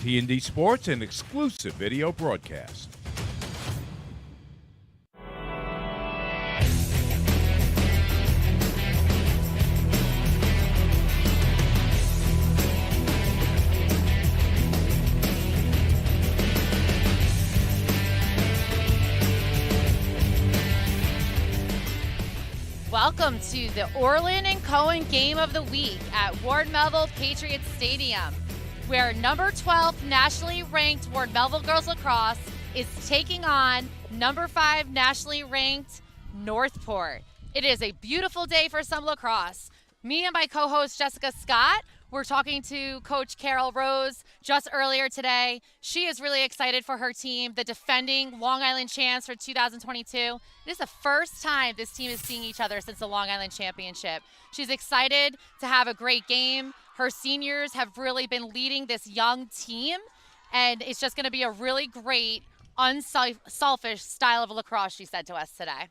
T&D Sports, an exclusive video broadcast. Welcome to the Orland and Cohen Game of the Week at Ward Melville Patriots Stadium, where number 12 nationally ranked Ward Melville Girls Lacrosse is taking on number 5 nationally ranked Northport. It is a beautiful day for some lacrosse. Me and my co-host Jessica Scott were talking to Coach Carol Rose just earlier today. She is really excited for her team, the defending Long Island champs for 2022. It is the first time this team is seeing each other since the Long Island Championship. She's excited to have a great game. Her seniors have really been leading this young team, and it's just going to be a really great, unselfish style of lacrosse, she said to us today.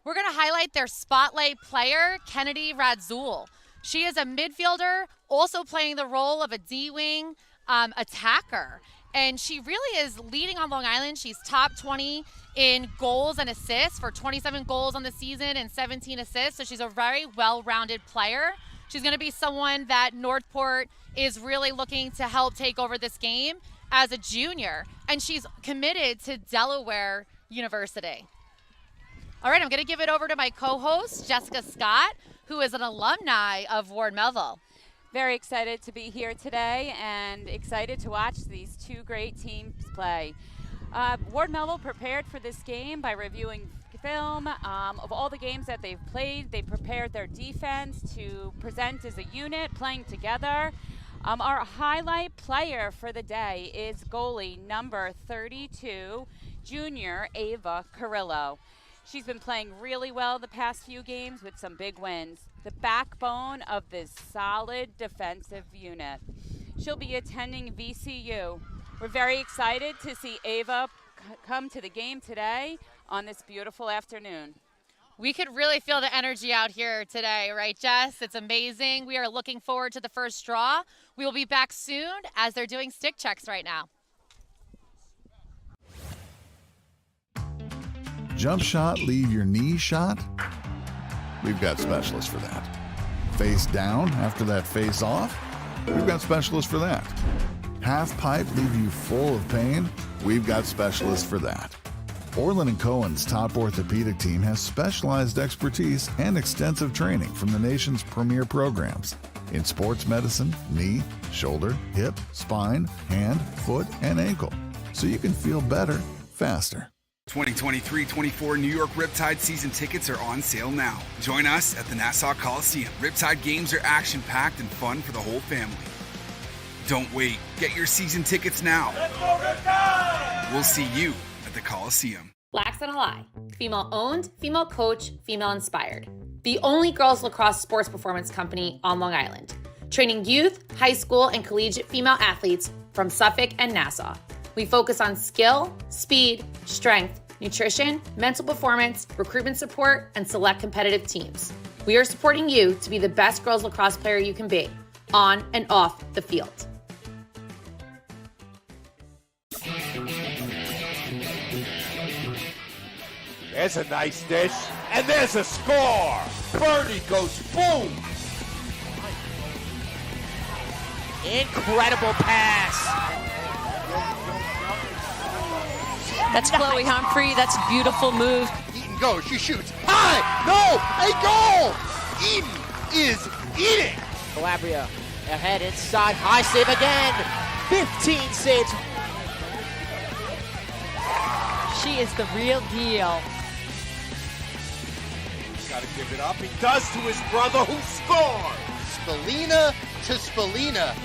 We're going to highlight their spotlight player, Kennedy Radzul. She is a midfielder, also playing the role of a D-wing attacker. And she really is leading on Long Island. She's top 20 in goals and assists for 27 goals on the season and 17 assists. So she's a very well-rounded player. She's going to be someone that Northport is really looking to help take over this game as a junior. And she's committed to Delaware University. All right, I'm going to give it over to my co-host, Jessica Scott, who is an alumni of Ward Melville. Very excited to be here today and excited to watch these two great teams play. Ward Melville prepared for this game by reviewing film of all the games that they've played. They prepared their defense to present as a unit, playing together. Our highlight player for the day is goalie number 32, junior Ava Carrillo. She's been playing really well the past few games with some big wins. The backbone of this solid defensive unit. She'll be attending VCU. We're very excited to see Ava come to the game today on this beautiful afternoon. We could really feel the energy out here today, right, Jess? It's amazing. We are looking forward to the first draw. We will be back soon as they're doing stick checks right now. Jump shot, leave your knee shot? We've got specialists for that. Face down after that face off? We've got specialists for that. Half pipe, leave you full of pain? We've got specialists for that. Orland & Cohen's top orthopedic team has specialized expertise and extensive training from the nation's premier programs in sports medicine, knee, shoulder, hip, spine, hand, foot, and ankle, so you can feel better, faster. 2023-24 New York Riptide season tickets are on sale now. Join us at the Nassau Coliseum. Riptide games are action-packed and fun for the whole family. Don't wait. Get your season tickets now. Let's go Riptide! We'll see you at the Coliseum. Lax and Ally. Female-owned, female-coach, female-inspired. The only girls lacrosse sports performance company on Long Island. Training youth, high school, and collegiate female athletes from Suffolk and Nassau. We focus on skill, speed, strength, nutrition, mental performance, recruitment support, and select competitive teams. We are supporting you to be the best girls lacrosse player you can be, on and off the field. There's a nice dish, and there's a score. Birdie goes boom. Incredible pass. That's Chloe Humphrey. That's a beautiful move. Eaton goes. She shoots. High. No. A goal. Eaton is eating. Calabria ahead inside. High save again. 15 saves. She is the real deal. Got to give it up. He does to his brother, who scored. Spalina to Spalina.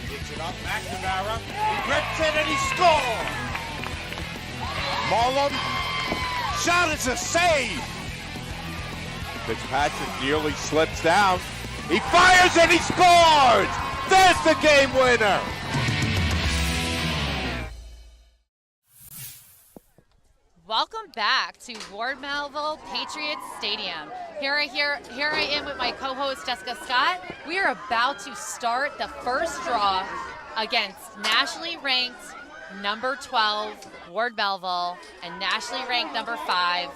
Gets it up. McNamara. He rips it and he scores. Mullum. Shot is a save. Fitzpatrick nearly slips down. He fires and he scores. There's the game winner. Welcome back to Ward Melville Patriots Stadium. Here I am with my co-host Jessica Scott. We are about to start the first draw against nationally ranked number 12, Ward Melville, and nationally ranked number 5,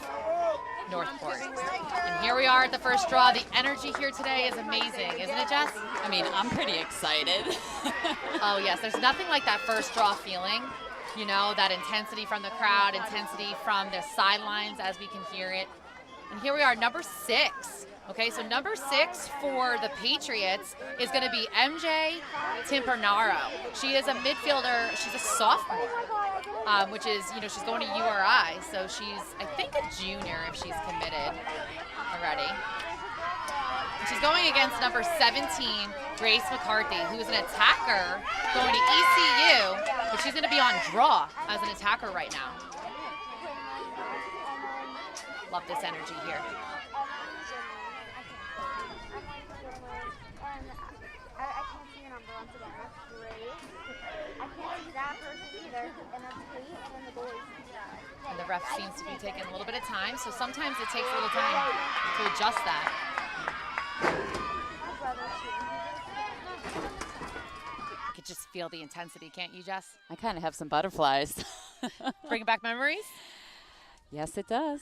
Northport. And here we are at the first draw. The energy here today is amazing, isn't it, Jess? I mean, I'm pretty excited. Oh, yes. There's nothing like that first draw feeling. You know, that intensity from the crowd, intensity from the sidelines as we can hear it. And here we are, number 6. Okay, so number 6 for the Patriots is going to be MJ Timpernaro. She is a midfielder. She's a sophomore, which is, you know, she's going to URI. So she's, I think, a junior if she's committed already. And she's going against number 17, Grace McCarthy, who's an attacker going to ECU, but she's going to be on draw as an attacker right now. Love this energy here. And the ref seems to be taking a little bit of time, so sometimes it takes a little time to adjust that. You could just feel the intensity, can't you, Jess? I kind of have some butterflies. Bring back memories? Yes, it does.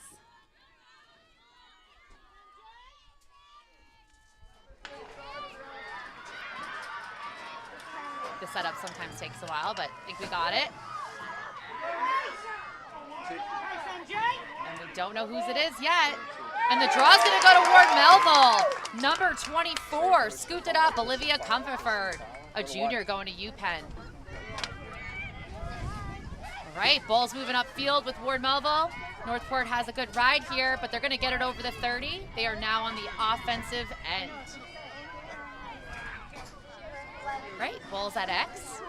The setup sometimes takes a while, but I think we got it. And we don't know whose it is yet. And the draw's going to go to Ward Melville. Number 24, scooped it up, Olivia Comfortford, a junior going to UPenn. All right, ball's moving upfield with Ward Melville. Northport has a good ride here, but they're going to get it over the 30. They are now on the offensive end. Right, ball's at X.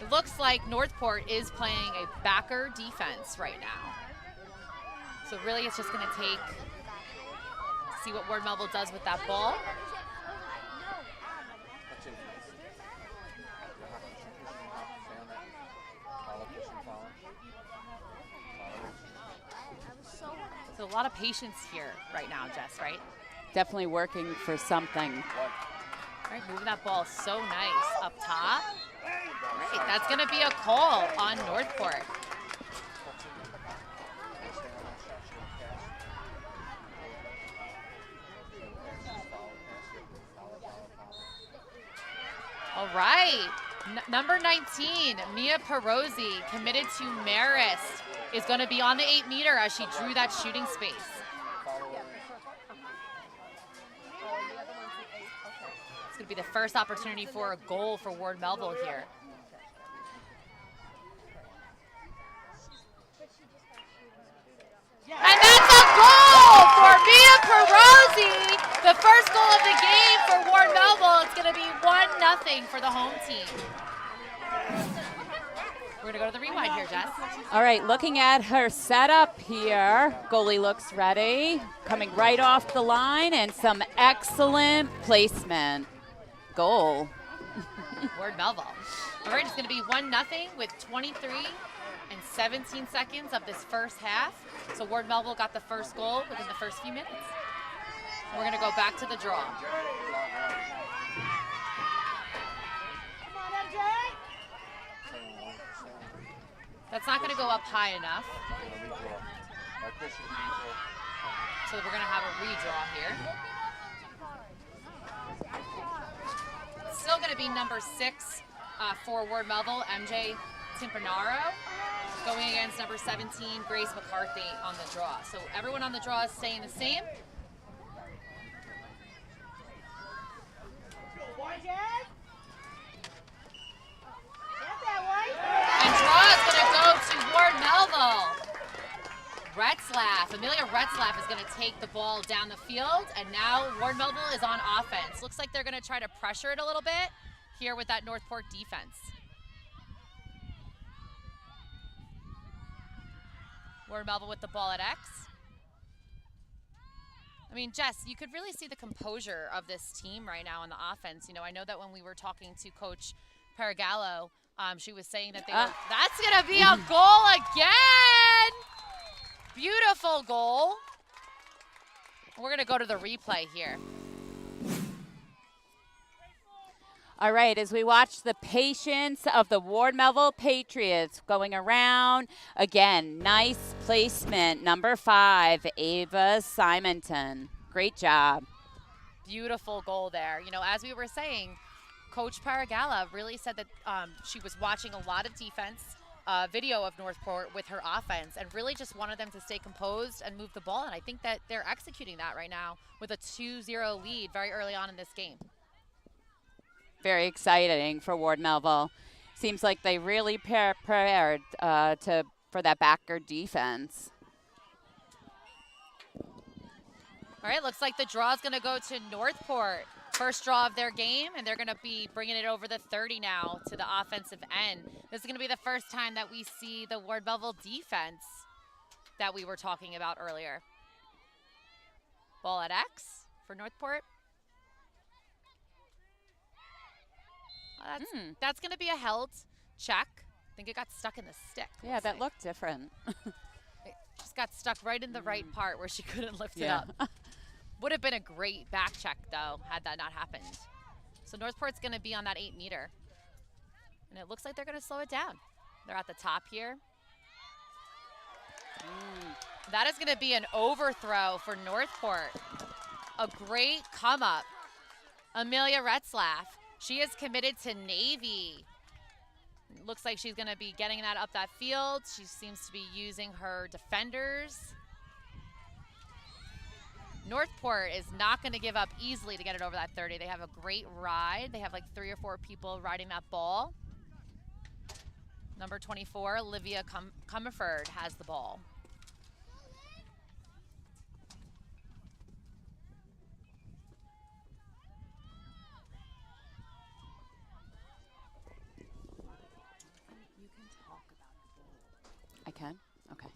It looks like Northport is playing a backer defense right now. So really it's just going to take, see what Ward Melville does with that ball. So a lot of patience here right now, Jess, right? Definitely working for something. All right, moving that ball so nice up top. All right, that's going to be a call on Northport. All right, number 19, Mia Pirozzi, committed to Marist, is going to be on the 8-meter as she drew that shooting space. It's going to be the first opportunity for a goal for Ward Melville here. And that's a goal for Mia Pirozzi. The first goal of the game for Ward Melville. It's going to be 1-0 for the home team. We're going to go to the rewind here, Jess. All right, looking at her setup here. Goalie looks ready. Coming right off the line and some excellent placement. Goal. Ward Melville. All right, it's going to be 1-0 with 23 and 17 seconds of this first half. So Ward Melville got the first goal within the first few minutes. We're going to go back to the draw. That's not going to go up high enough. So we're going to have a redraw here. Still going to be number 6 for Ward Melville, MJ Timpernaro, going against number 17, Grace McCarthy on the draw. So everyone on the draw is staying the same. And draw is going to go to Ward Melville. Retzlaff, Amelia Retzlaff is going to take the ball down the field, and now Ward Melville is on offense. Looks like they're going to try to pressure it a little bit here with that Northport defense. Ward Melville with the ball at X. I mean, Jess, you could really see the composure of this team right now on the offense. You know, I know that when we were talking to Coach Paragallo, she was saying that they were, that's going to be a goal again. Beautiful goal. We're going to go to the replay here. All right, as we watch the patience of the Ward Melville Patriots going around, again, nice placement, number 5, Ava Simonton. Great job. Beautiful goal there. You know, as we were saying, Coach Paragala really said that she was watching a lot of defense video of Northport with her offense and really just wanted them to stay composed and move the ball. And I think that they're executing that right now with a 2-0 lead very early on in this game. Very exciting for Ward Melville. Seems like they really prepared for that backer defense. All right, looks like the draw is going to go to Northport. First draw of their game, and they're going to be bringing it over the 30 now to the offensive end. This is going to be the first time that we see the Ward Melville defense that we were talking about earlier. Ball at X for Northport. That's going to be a held check. I think it got stuck in the stick. Yeah, that looked different. It just got stuck right in the right part where she couldn't lift it up. Would have been a great back check, though, had that not happened. So Northport's going to be on that 8-meter. And it looks like they're going to slow it down. They're at the top here. That is going to be an overthrow for Northport. A great come-up. Amelia Retzlaff. She is committed to Navy. Looks like she's going to be getting that up that field. She seems to be using her defenders. Northport is not going to give up easily to get it over that 30. They have a great ride. They have like 3 or 4 people riding that ball. Number 24, Olivia Comerford, has the ball. You can talk about it. I can? Okay.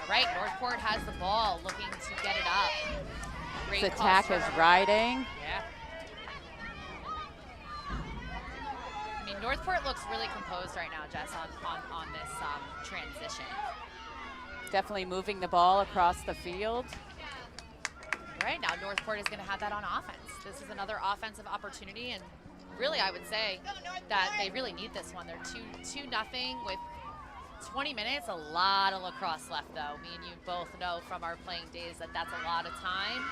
Right, Northport has the ball, looking to get it up. Great This attack is riding. Yeah. I mean, Northport looks really composed right now, Jess, on this transition. Definitely moving the ball across the field. Right, now Northport is going to have that on offense. This is another offensive opportunity, and really I would say that they really need this one. They're 2-0 with 20 minutes, a lot of lacrosse left, though. Me and you both know from our playing days that that's a lot of time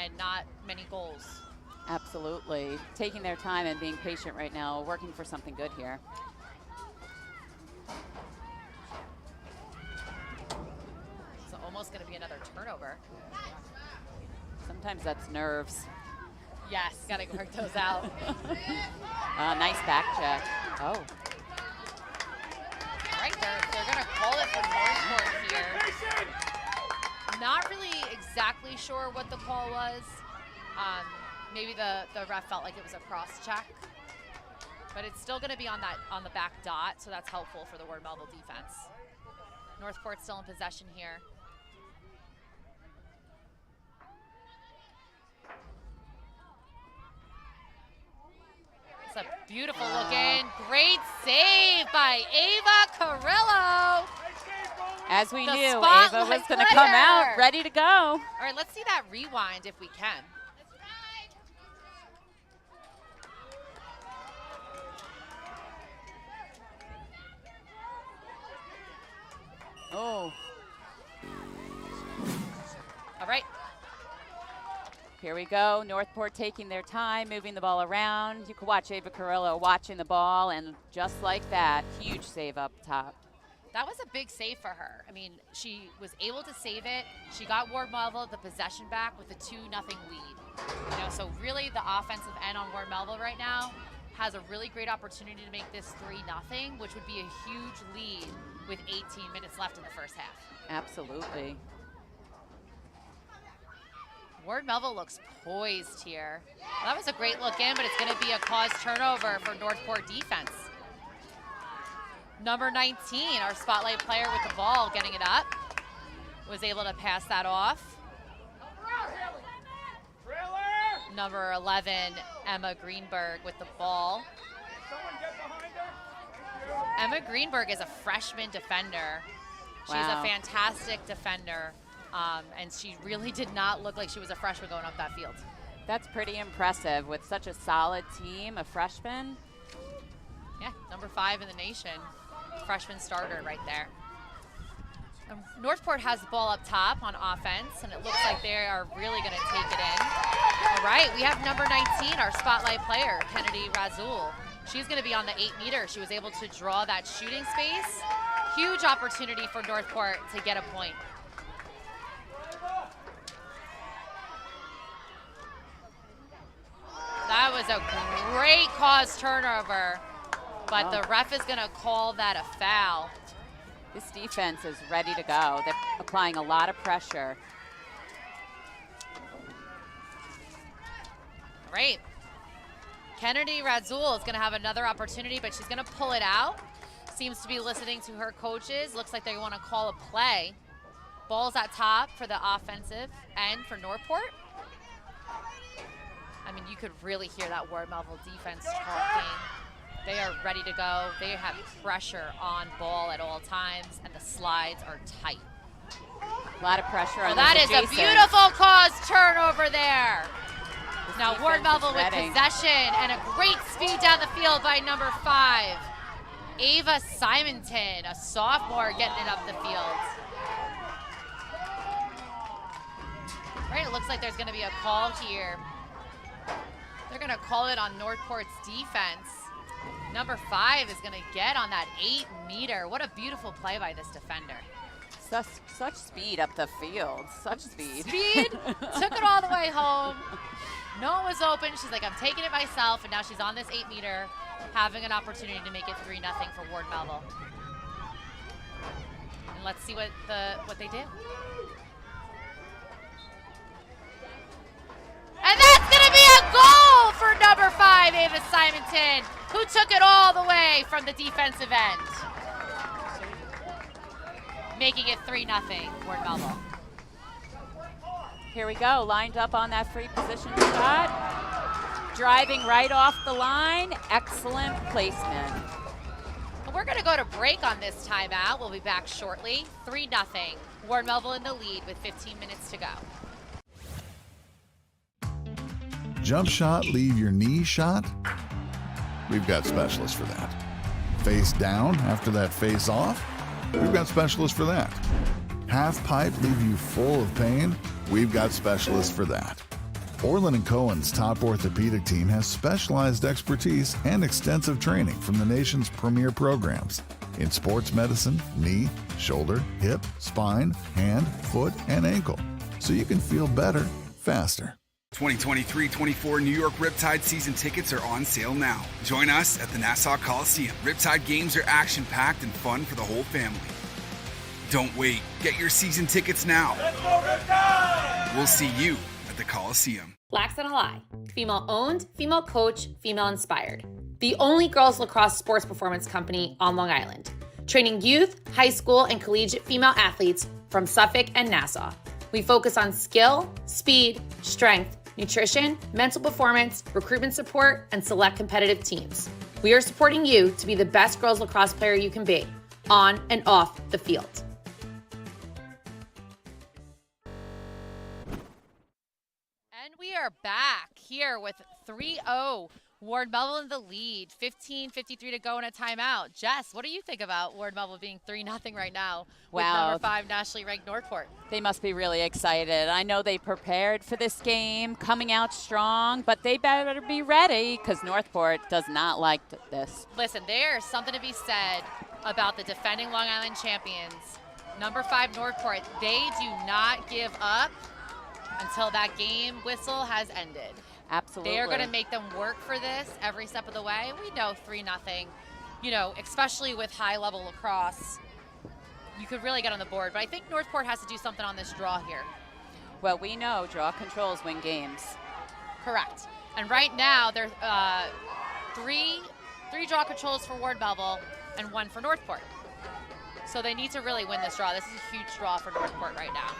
and not many goals. Absolutely. Taking their time and being patient right now, working for something good here. It's almost going to be another turnover. Sometimes that's nerves. Yes, got to work those out. Nice back check. Oh. Right, they're going to call it for Northport here. Not really exactly sure what the call was. Maybe the ref felt like it was a cross check, but it's still going to be on the back dot, so that's helpful for the Ward Melville defense. Northport still in possession here. It's a beautiful look in. Great save by Ava Carrillo. As we The knew, Ava spotlight was going to come out player. ready to go. All right, let's see that rewind if we can. Oh. All right. Here we go. Northport taking their time, moving the ball around. You can watch Ava Carrillo watching the ball, and just like that, huge save up top. That was a big save for her. I mean, she was able to save it. She got Ward Melville the possession back with a 2-0 lead. You know, so really the offensive end on Ward Melville right now has a really great opportunity to make this 3-0, which would be a huge lead with 18 minutes left in the first half. Absolutely. Ward Melville looks poised here. Well, that was a great look in, but it's going to be a caused turnover for Northport defense. Number 19, our spotlight player with the ball, getting it up. Was able to pass that off. Number 11, Emma Greenberg with the ball. Emma Greenberg is a freshman defender. She's a fantastic defender, and she really did not look like she was a freshman going up that field. That's pretty impressive with such a solid team, a freshman. Yeah, number 5 in the nation. Freshman starter right there. Northport has the ball up top on offense, and it looks like they are really going to take it in. All right, we have number 19, our spotlight player, Kennedy Razul. She's going to be on the 8-meter. She was able to draw that shooting space. Huge opportunity for Northport to get a point. That was a great cause turnover, but the ref is going to call that a foul. This defense is ready to go. They're applying a lot of pressure. Great. Kennedy Razul is going to have another opportunity, but she's going to pull it out. Seems to be listening to her coaches. Looks like they want to call a play. Ball's at top for the offensive end for Northport. I mean, you could really hear that Ward Melville defense talking. They are ready to go. They have pressure on ball at all times, and the slides are tight. A lot of pressure on that is a beautiful cause turnover there. Now Ward Melville with possession and a great speed down the field by number 5. Ava Simonton, a sophomore, getting it up the field. Right, it looks like there's going to be a call here. They're going to call it on Northport's defense. Number 5 is going to get on that 8-meter. What a beautiful play by this defender. Such speed up the field. Such speed. Took it all the way home. No one was open. She's like, I'm taking it myself, and now she's on this 8-meter, having an opportunity to make it 3-0 for Ward Melville. And let's see what they do. And that's going to be a goal for number 5, Ava Simonton, who took it all the way from the defensive end. Making it 3-0, Ward Melville. Here we go, lined up on that free position shot. Driving right off the line, excellent placement. We're going to go to break on this timeout. We'll be back shortly. 3-0, Ward Melville in the lead with 15 minutes to go. Jump shot, leave your knee shot? We've got specialists for that. Face down after that face off? We've got specialists for that. Half pipe leave you full of pain? We've got specialists for that. Orland & Cohen's top orthopedic team has specialized expertise and extensive training from the nation's premier programs in sports medicine, knee, shoulder, hip, spine, hand, foot, and ankle, so you can feel better, faster. 2023-24 New York Riptide season tickets are on sale now. Join us at the Nassau Coliseum. Riptide games are action-packed and fun for the whole family. Don't wait. Get your season tickets now. Let's go Riptide! We'll see you at the Coliseum. Lacks and Ally. Female owned, female coach, female inspired. The only girls lacrosse sports performance company on Long Island. Training youth, high school, and collegiate female athletes from Suffolk and Nassau. We focus on skill, speed, strength, nutrition, mental performance, recruitment support, and select competitive teams. We are supporting you to be the best girls lacrosse player you can be, on and off the field. And we are back here with 3-0. Ward Melville in the lead, 15:53 to go in a timeout. Jess, what do you think about Ward Melville being 3-0 right now with number 5 nationally ranked Northport? They must be really excited. I know they prepared for this game, coming out strong, but they better be ready because Northport does not like this. Listen, there's something to be said about the defending Long Island champions. Number 5 Northport, they do not give up until that game whistle has ended. Absolutely. They are going to make them work for this every step of the way. We know 3-0, you know, especially with high-level lacrosse, you could really get on the board. But I think Northport has to do something on this draw here. Well, we know draw controls win games. Correct. And right now, there's three draw controls for Ward Melville. and 1 for Northport. So they need to really win this draw. This is a huge draw for Northport right now.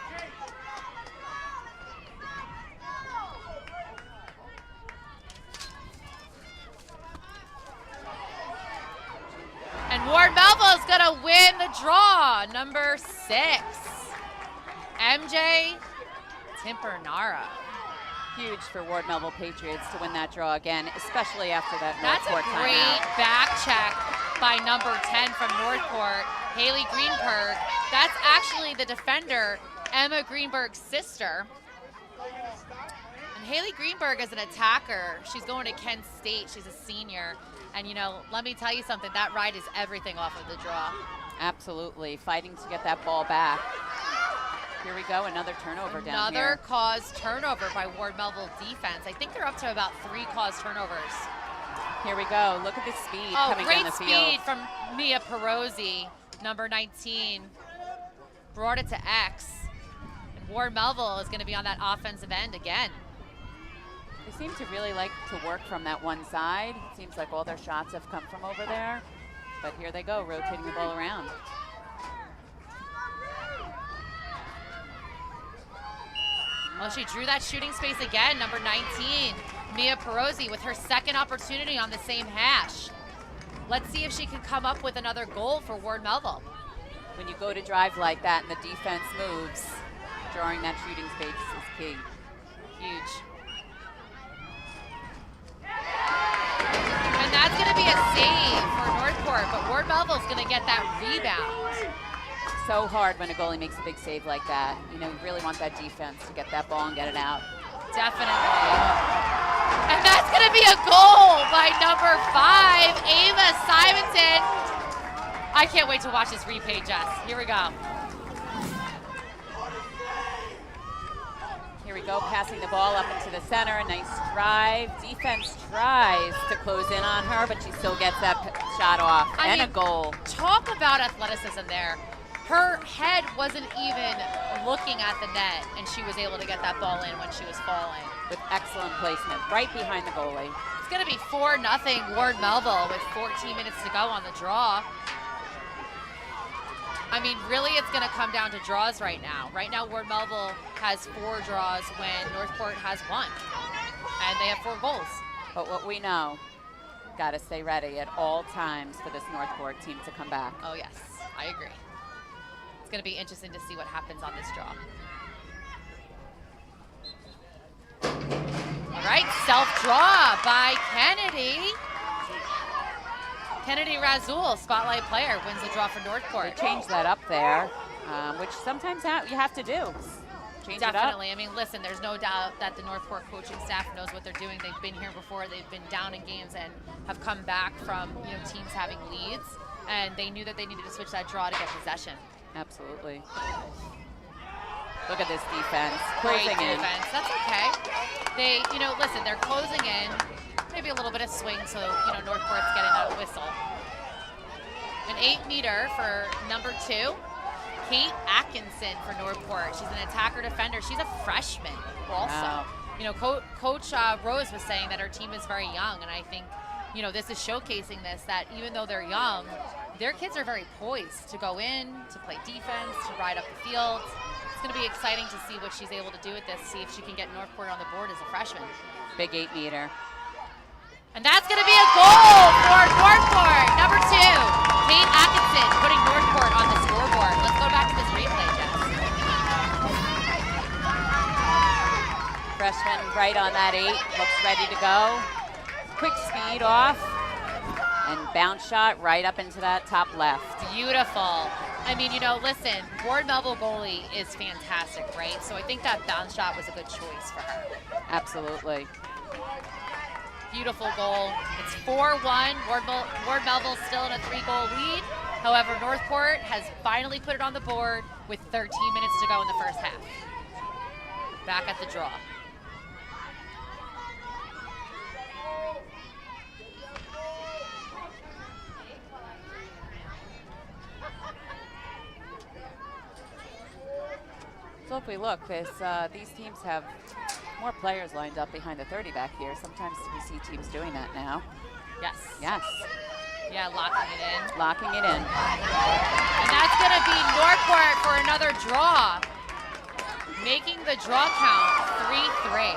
And Ward Melville is gonna win the draw, number 6. MJ Timpernaro. Huge for Ward Melville Patriots to win that draw again, especially after that That's Northport a great timeout. back check by number 10 from Northport, Haley Greenberg. That's actually the defender, Emma Greenberg's sister. And Haley Greenberg is an attacker. She's going to Kent State. She's a senior. And, you know, let me tell you something. That ride is everything off of the draw. Absolutely. Fighting to get that ball back. Here we go. Another turnover down here. Another caused turnover by Ward Melville defense. I think they're up to about 3 caused turnovers. Here we go. Look at the speed coming down the field. Great speed from Mia Pirozzi, number 19. Brought it to X. And Ward Melville is going to be on that offensive end again. They seem to really like to work from that one side. It seems like all their shots have come from over there. But here they go, rotating the ball around. Well, she drew that shooting space again, number 19, Mia Pirozzi, with her second opportunity on the same hash. Let's see if she can come up with another goal for Ward Melville. When you go to drive like that and the defense moves, drawing that shooting space is key. Huge. And that's going to be a save for Northport, but Ward Melville's going to get that rebound. So hard when a goalie makes a big save like that. You know, you really want that defense to get that ball and get it out. Definitely. And that's going to be a goal by number 5, Ava Simonton. I can't wait to watch this replay, Jess. Here we go. Here we go, passing the ball up into the center. A nice drive. Defense tries to close in on her, but she still gets that shot off. And a goal. Talk about athleticism there. Her head wasn't even looking at the net, and she was able to get that ball in when she was falling. With excellent placement, right behind the goalie. It's going to be 4-0 Ward Melville with 14 minutes to go on the draw. I mean, really, it's going to come down to draws right now. Right now, Ward Melville has 4 draws when Northport has 1, and they have 4 goals. But what we know, got to stay ready at all times for this Northport team to come back. Oh, yes, I agree. It's going to be interesting to see what happens on this draw. All right, self-draw by Kennedy. Kennedy Razul, spotlight player, wins the draw for Northport. They changed that up there, which sometimes you have to do. Change Definitely. It up. I mean, listen, there's no doubt that the Northport coaching staff knows what they're doing. They've been here before. They've been down in games and have come back from, you know, teams having leads, and they knew that they needed to switch that draw to get possession. Absolutely. Look at this defense. Great Closing in. defense. That's okay. They, you know, listen, they're closing in. Maybe a little bit of swing, so, you know, Northport's getting that whistle. An 8-meter for number 2, Kate Atkinson for Northport. She's an attacker defender. She's a freshman also. Wow. You know, Coach Rose was saying that her team is very young, and I think, you know, this is showcasing this, that even though they're young, their kids are very poised to go in, to play defense, to ride up the field. It's going to be exciting to see what she's able to do with this, see if she can get Northport on the board as a freshman. Big 8-meter. And that's going to be a goal for Northport. Number 2, Kate Atkinson putting Northport on the scoreboard. Let's go back to this replay, Jess. Freshman right on that 8, looks ready to go. Quick speed off. And bounce shot right up into that top left. Beautiful. I mean, you know, listen, Ward Melville goalie is fantastic, right? So I think that bounce shot was a good choice for her. Absolutely. Beautiful goal. It's 4-1. Ward Melville still in a 3-goal lead. However, Northport has finally put it on the board with 13 minutes to go in the first half. Back at the draw. So if we look, these teams have more players lined up behind the 30 back here. Sometimes we see teams doing that now. Yes. Yes. Yeah, locking it in. Locking it in. And that's going to be Northport for another draw, making the draw count 3-3.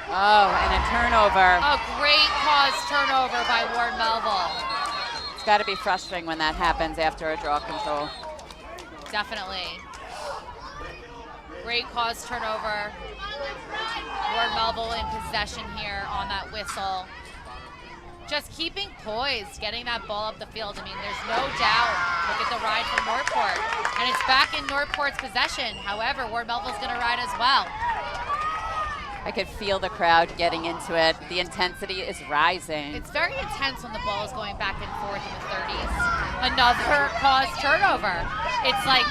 Oh, and a turnover. A great cause turnover by Ward Melville. It's got to be frustrating when that happens after a draw control. Definitely. Great cause turnover. Ward Melville in possession here on that whistle. Just keeping poised, getting that ball up the field. I mean, there's no doubt. Look at the ride from Northport. And it's back in Northport's possession. However, Ward Melville's going to ride as well. I could feel the crowd getting into it. The intensity is rising. It's very intense when the ball is going back and forth in the 30s. Another cause turnover. It's like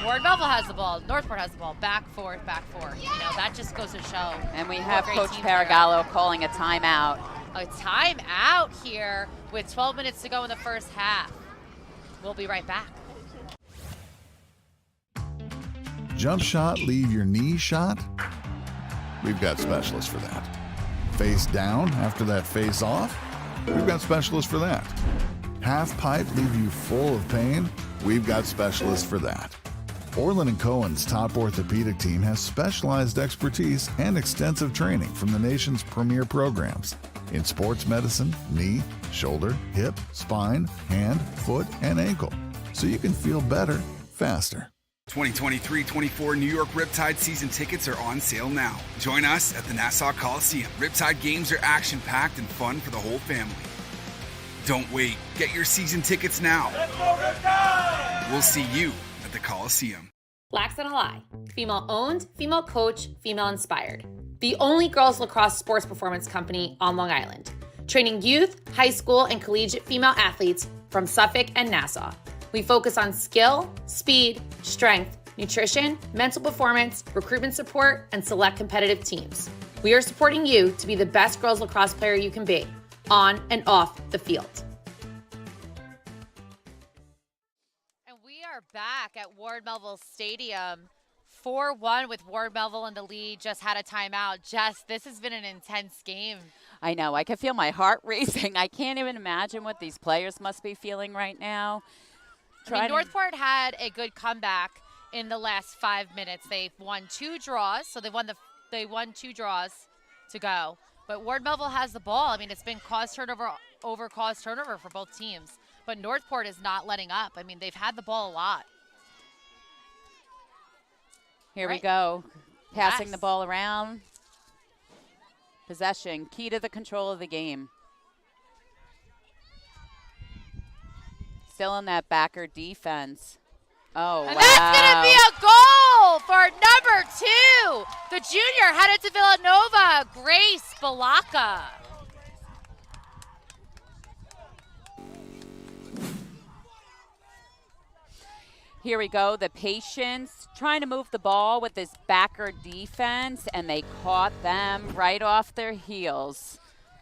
Ward Melville has the ball, Northport has the ball, back, forth, back, forth. You know, that just goes to show. And we have Coach Paragallo calling a timeout. A timeout here with 12 minutes to go in the first half. We'll be right back. Jump shot, leave your knee shot? We've got specialists for that. Face down after that face off? We've got specialists for that. Half pipe leave you full of pain? We've got specialists for that. Orland & Cohen's top orthopedic team has specialized expertise and extensive training from the nation's premier programs in sports medicine, knee, shoulder, hip, spine, hand, foot, and ankle, so you can feel better faster. 2023-24 New York Riptide season tickets are on sale now. Join us at the Nassau Coliseum. Riptide games are action-packed and fun for the whole family. Don't wait. Get your season tickets now. Let's go Riptide! We'll see you at the Coliseum. Lax and Ally. Female owned, female coach, female inspired. The only girls lacrosse sports performance company on Long Island. Training youth, high school, and collegiate female athletes from Suffolk and Nassau. We focus on skill, speed, strength, nutrition, mental performance, recruitment support, and select competitive teams. We are supporting you to be the best girls lacrosse player you can be, on and off the field. And we are back at Ward Melville Stadium. 4-1 with Ward Melville in the lead. Just had a timeout. Jess, this has been an intense game. I know. I can feel my heart racing. I can't even imagine what these players must be feeling right now. I mean, Northport had a good comeback in the last 5 minutes. They've won 2 draws, so they won 2 draws to go. But Ward Melville has the ball. I mean, it's been cause turnover over cause turnover for both teams. But Northport is not letting up. I mean, they've had the ball a lot. Here we go. Passing the ball around. Possession, key to the control of the game. Still in that backer defense. Oh, and wow. That's going to be a goal for number 2. The junior headed to Villanova, Grace Balaka. Here we go. The patience trying to move the ball with this backer defense, and they caught them right off their heels.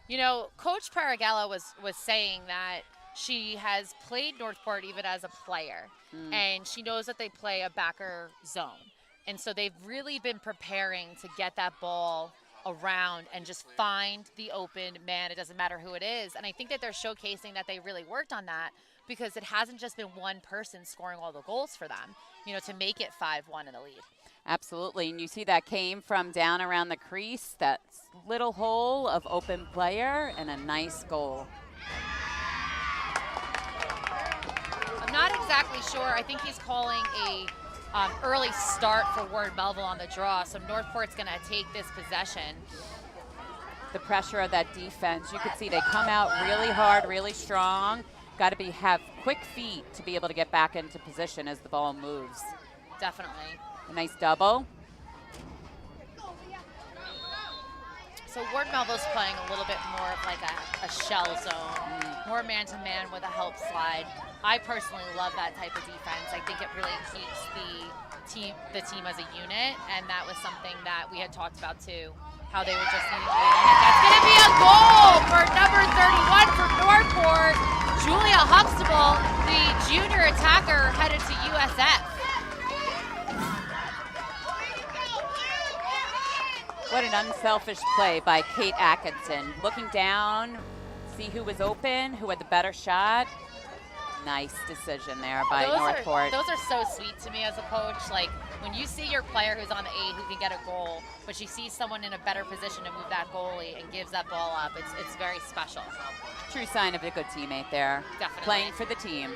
You know, Coach Paragallo was saying that she has played Northport even as a player, and she knows that they play a backer zone. And so they've really been preparing to get that ball around and just find the open man. It doesn't matter who it is. And I think that they're showcasing that they really worked on that, because it hasn't just been one person scoring all the goals for them, you know, to make it 5-1 in the lead. Absolutely, and you see that came from down around the crease, that little hole of open player, and a nice goal. I'm not exactly sure. I think he's calling a early start for Ward Melville on the draw, so Northport's going to take this possession. The pressure of that defense, you could see they come out really hard, really strong. Got to have quick feet to be able to get back into position as the ball moves. Definitely. A nice double. So Ward Melville's playing a little bit more of like a shell zone, more man-to-man with a help slide. I personally love that type of defense. I think it really keeps the team as a unit, and that was something that we had talked about too, how they were just needing to be a unit. That's going to be a goal for number 31 for Northport. Julia Huxtable, the junior attacker, headed to USF. What an unselfish play by Kate Atkinson. Looking down, see who was open, who had the better shot. Nice decision there by Northport. Those are so sweet to me as a coach. Like when you see your player who's on the 8 who can get a goal, but you see someone in a better position to move that goalie and gives that ball up, it's very special. True sign of a good teammate there. Definitely. Playing for the team.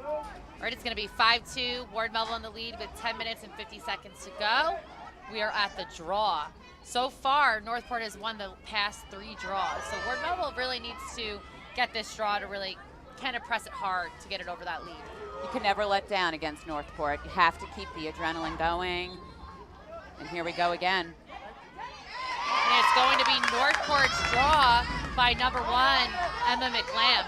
All right, it's going to be 5-2. Ward Melville in the lead with 10 minutes and 50 seconds to go. We are at the draw. So far, Northport has won the past 3 draws. So Ward Melville really needs to get this draw to really kind of press it hard to get it over that lead. You can never let down against Northport. You have to keep the adrenaline going. And here we go again. And it's going to be Northport's draw by number 1, Emma McLam.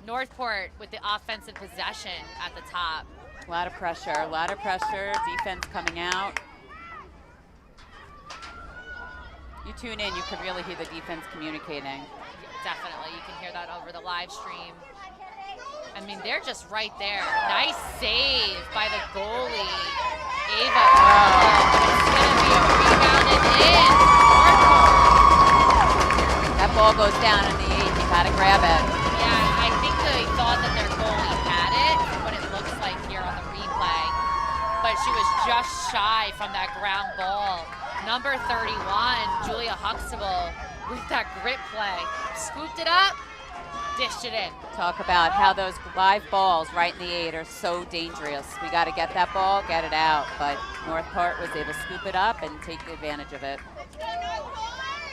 Northport with the offensive possession at the top. A lot of pressure, defense coming out. You tune in, you can really hear the defense communicating. Definitely, you can hear that over the live stream. I mean, they're just right there. Nice save by the goalie, Ava. It's going to be rebounded in. That ball goes down in the 8. You got to grab it. Yeah, I think they thought that their goalie had it, what it looks like here on the replay. But she was just shy from that ground ball. Number 31, Julia Huxtable, with that grit play. Scooped it up, dished it in. Talk about how those live balls right in the 8 are so dangerous. We got to get that ball, get it out. But Northport was able to scoop it up and take advantage of it.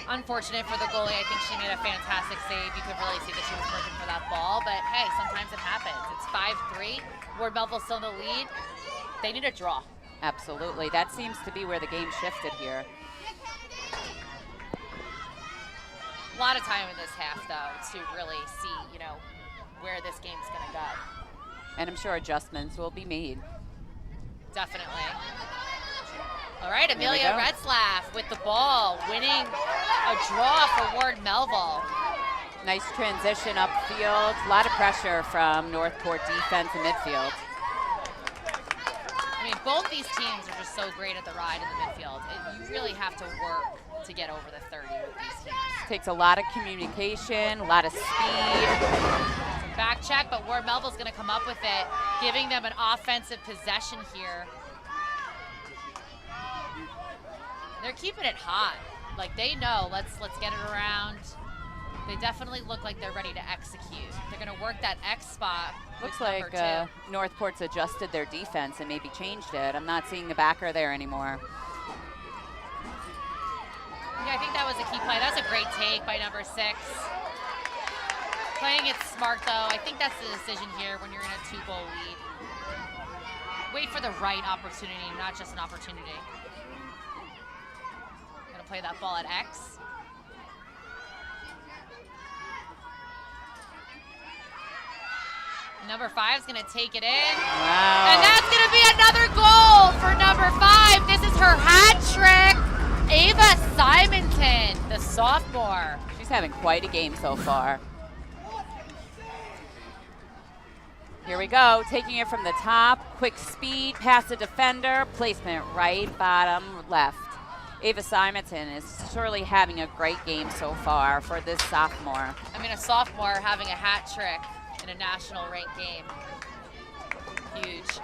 Unfortunate for the goalie. I think she made a fantastic save. You could really see that she was working for that ball. But hey, sometimes it happens. It's 5-3. Ward Melville still in the lead. They need a draw. Absolutely. That seems to be where the game shifted here. A lot of time in this half, though, to really see, where this game's going to go. And I'm sure adjustments will be made. Definitely. All right, Amelia Retzlaff with the ball, winning a draw for Ward Melville. Nice transition upfield. A lot of pressure from Northport defense and midfield. I mean, both these teams are just so great at the ride in the midfield. You really have to work to get over the 30 with these teams. Takes a lot of communication, a lot of speed. Back check, but Ward Melville's going to come up with it, giving them an offensive possession here. They're keeping it hot. Like they know, let's get it around. They definitely look like they're ready to execute. They're going to work that X spot. Looks like Northport's adjusted their defense and maybe changed it. I'm not seeing the backer there anymore. Yeah, I think that was a key play. That was a great take by number 6. Playing it smart, though. I think that's the decision here when you're in a 2-goal lead. Wait for the right opportunity, not just an opportunity. Gonna play that ball at X. Number 5 is gonna take it in. Wow. And that's gonna be another goal for number 5. This is her hat trick. Ava Simonton, the sophomore. She's having quite a game so far. Here we go, taking it from the top. Quick speed, past the defender, placement right, bottom, left. Ava Simonton is surely having a great game so far for this sophomore. I mean, a sophomore having a hat trick in a national ranked game. Huge.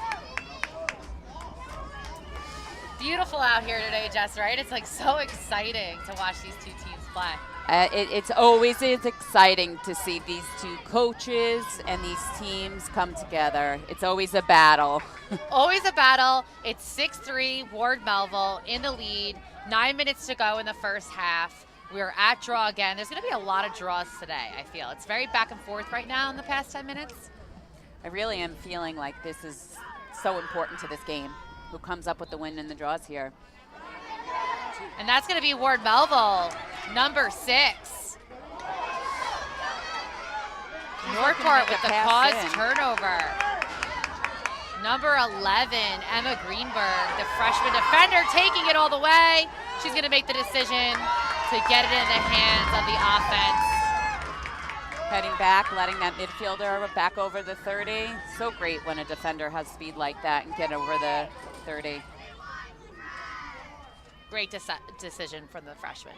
Beautiful out here today, Jess, right? It's like so exciting to watch these two teams play. It's always exciting to see these two coaches and these teams come together. It's always a battle. Always a battle. It's 6-3, Ward Melville in the lead. 9 minutes to go in the first half. We're at draw again. There's going to be a lot of draws today, I feel. It's very back and forth right now in the past 10 minutes. I really am feeling like this is so important to this game. Who comes up with the win in the draws here? And that's going to be Ward Melville, number 6. Northport with the cause turnover. Number 11, Emma Greenberg, the freshman defender, taking it all the way. She's going to make the decision to get it in the hands of the offense. Heading back, letting that midfielder back over the 30. So great when a defender has speed like that and get over the 30. Great decision from the freshman.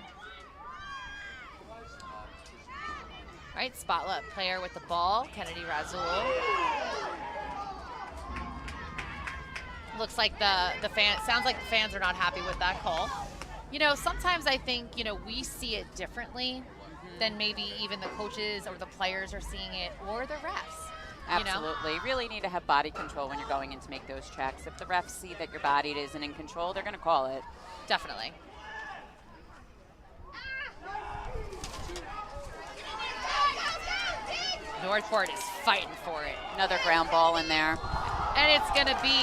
Right, spotlight player with the ball, Kennedy Razul. Looks like the fan, sounds like the fans are not happy with that call. You know, sometimes I think, you know, we see it differently than maybe even the coaches or the players are seeing it, or the refs. Absolutely. You really need to have body control when you're going in to make those checks. If the refs see that your body isn't in control, they're going to call it. Definitely. Northport is fighting for it. Another ground ball in there. And it's going to be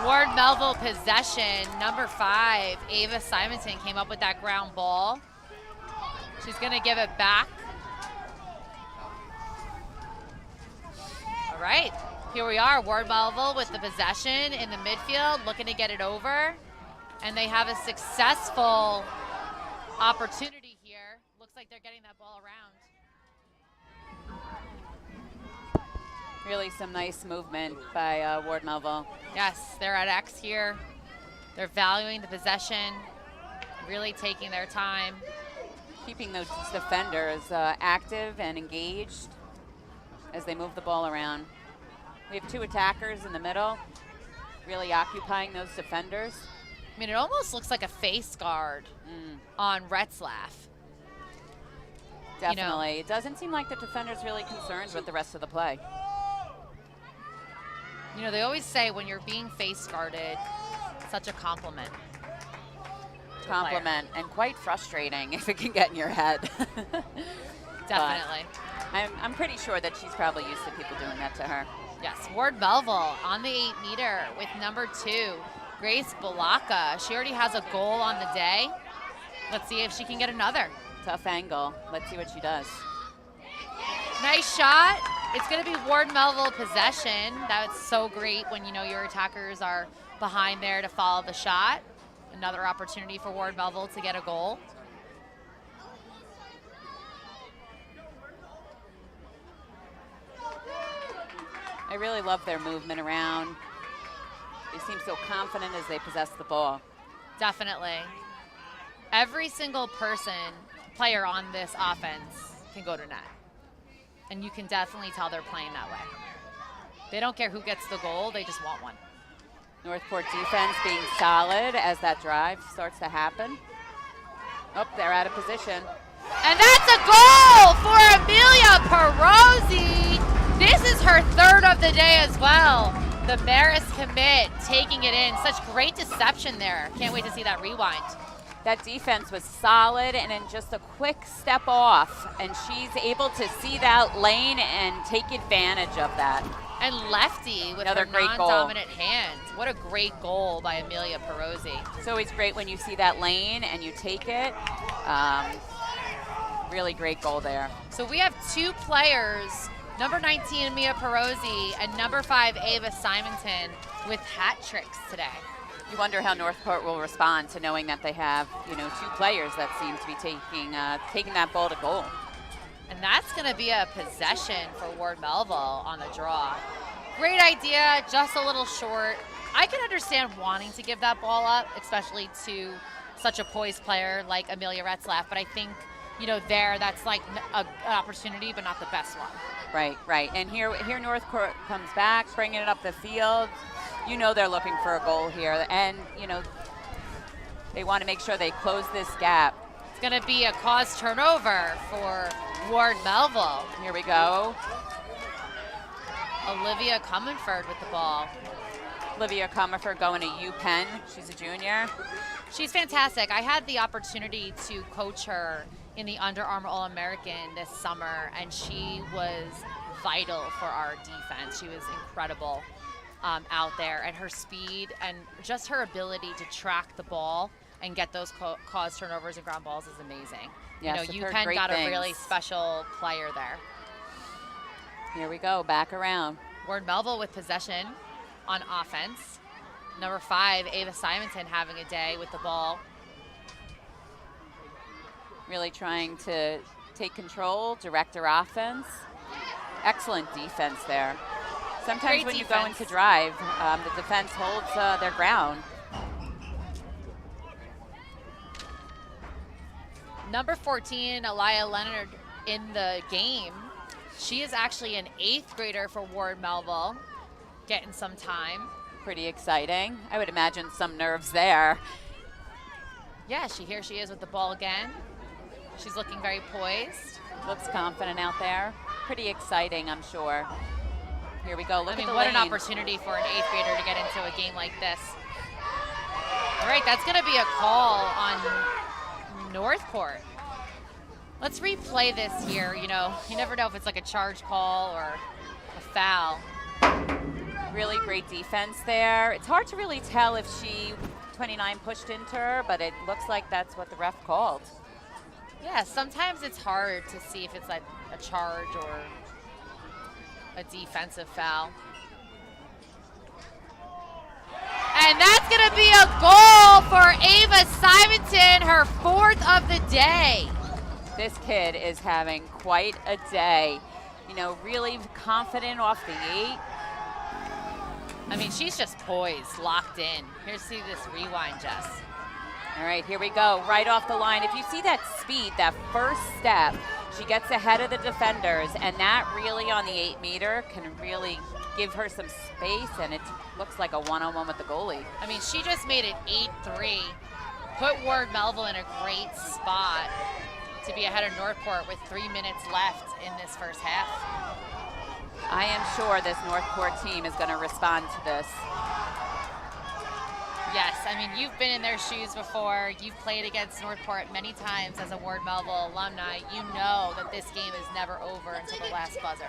Ward Melville possession. Number 5, Ava Simonton came up with that ground ball. She's going to give it back. All right, here we are. Ward Melville with the possession in the midfield, looking to get it over. And they have a successful opportunity here. Looks like they're getting that ball around. Really some nice movement by Ward Melville. Yes, they're at X here. They're valuing the possession, really taking their time. Keeping those defenders active and engaged as they move the ball around. We have 2 attackers in the middle, really occupying those defenders. I mean, it almost looks like a face guard on Retzlaff. Definitely. You know, it doesn't seem like the defender's really concerned with the rest of the play. You know, they always say when you're being face guarded, such a compliment. Compliment, and quite frustrating if it can get in your head. Definitely. I'm pretty sure that she's probably used to people doing that to her. Yes, Ward Melville on the 8-meter with number 2, Grace Balaka. She already has a goal on the day. Let's see if she can get another. Tough angle. Let's see what she does. Nice shot. It's going to be Ward Melville possession. That's so great when you know your attackers are behind there to follow the shot. Another opportunity for Ward Melville to get a goal. I really love their movement around. They seem so confident as they possess the ball. Definitely. Every single player on this offense can go to net. And you can definitely tell they're playing that way. They don't care who gets the goal, they just want one. Northport defense being solid as that drive starts to happen. Oh, they're out of position. And that's a goal for Amelia Pirozzi. This is her 3rd of the day as well. The Maris commit taking it in. Such great deception there. Can't wait to see that rewind. That defense was solid, and then just a quick step off, and she's able to see that lane and take advantage of that. And lefty with another her great non-dominant hands. What a great goal by Amelia Pirozzi. It's always great when you see that lane and you take it. Really great goal there. So we have 2 players, number 19 Amelia Pirozzi and number 5 Ava Simonton, with hat tricks today. You wonder how Northport will respond to knowing that they have, 2 players that seem to be taking that ball to goal. And that's going to be a possession for Ward Melville on the draw. Great idea, just a little short. I can understand wanting to give that ball up, especially to such a poised player like Amelia Retzlaff, but I think, that's like an opportunity, but not the best one. Right. And here Northport comes back, bringing it up the field. They're looking for a goal here, and, they want to make sure they close this gap. It's going to be a cause turnover for Ward Melville. Here we go. Olivia Comerford with the ball. Olivia Comerford going to UPenn. She's a junior. She's fantastic. I had the opportunity to coach her in the Under Armour All-American this summer, and she was vital for our defense. She was incredible out there, and her speed and just her ability to track the ball and get those cause turnovers and ground balls is amazing. Yes, UPenn got a really special player there. Here we go, back around. Ward Melville with possession on offense. Number 5, Ava Simonton, having a day with the ball. Really trying to take control, direct their offense. Excellent defense there. Sometimes Great when defense. you go into drive, the defense holds their ground. Number 14, Leonard in the game. She is actually an 8th grader for Ward Melville, getting some time. Pretty exciting. I would imagine some nerves there. Yeah, here she is with the ball again. She's looking very poised. Looks confident out there. Pretty exciting, I'm sure. Here we go. Look at the what lane. an opportunity for an 8th grader to get into a game like this. All right, that's going to be a call on Northport. Let's replay this here. You know, you never know if it's like a charge call or a foul. Really great defense there. It's hard to really tell if 29 pushed into her, but it looks like that's what the ref called. Yeah, sometimes it's hard to see if it's like a charge or a defensive foul. And that's going to be a goal for Ava Simonton, her 4th of the day. This kid is having quite a day. You know, really confident off the 8. I mean, she's just poised, locked in. Here's see this rewind, Jess. All right, here we go, right off the line. If you see that speed, that first step, she gets ahead of the defenders, and that really on the 8-meter can really give her some space, and it looks like a one-on-one with the goalie. I mean, she just made it 8-3, put Ward Melville in a great spot to be ahead of Northport with 3 minutes left in this first half. I am sure this Northport team is going to respond to this. Yes, I mean, you've been in their shoes before. You've played against Northport many times as a Ward Melville alumni. You know that this game is never over until the last buzzer.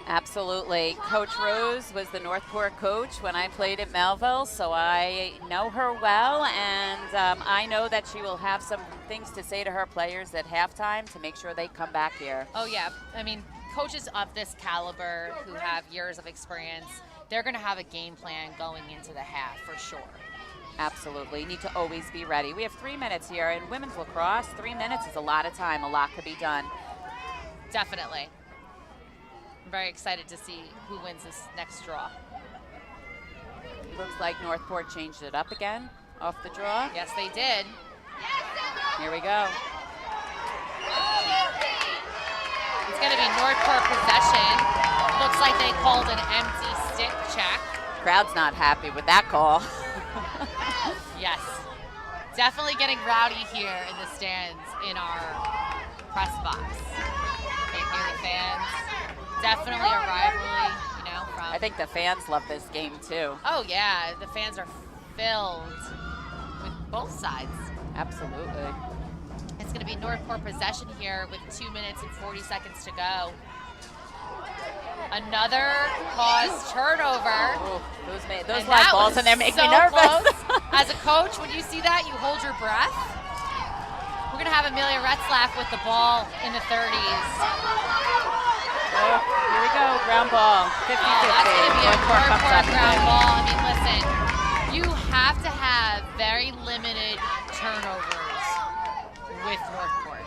Absolutely. Coach Rose was the Northport coach when I played at Melville, so I know her well, and I know that she will have some things to say to her players at halftime to make sure they come back here. Oh, yeah. I mean, coaches of this caliber who have years of experience, they're going to have a game plan going into the half for sure. Absolutely. You need to always be ready. We have 3 minutes here. In women's lacrosse, 3 minutes is a lot of time. A lot could be done. Definitely. I'm very excited to see who wins this next draw. Looks like Northport changed it up again off the draw. Yes, they did. Here we go. It's going to be Northport possession. Looks like they called an empty stick check. Crowd's not happy with that call. Yes. Definitely getting rowdy here in the stands in our press box. You can hear the fans. Definitely a rivalry, you know, from... I think the fans love this game, too. Oh, yeah. The fans are filled with both sides. Absolutely. It's going to be Northport possession here with 2 minutes and 40 seconds to go. Another caused turnover. Ooh, those live balls in there make me nervous. Close. As a coach, when you see that, you hold your breath. We're going to have Amelia Retzlaff with the ball in the 30s. Oh, here we go, ground ball, 50-50. That's going to be a Northport ground ball. I mean, listen, you have to have very limited turnovers with Northport.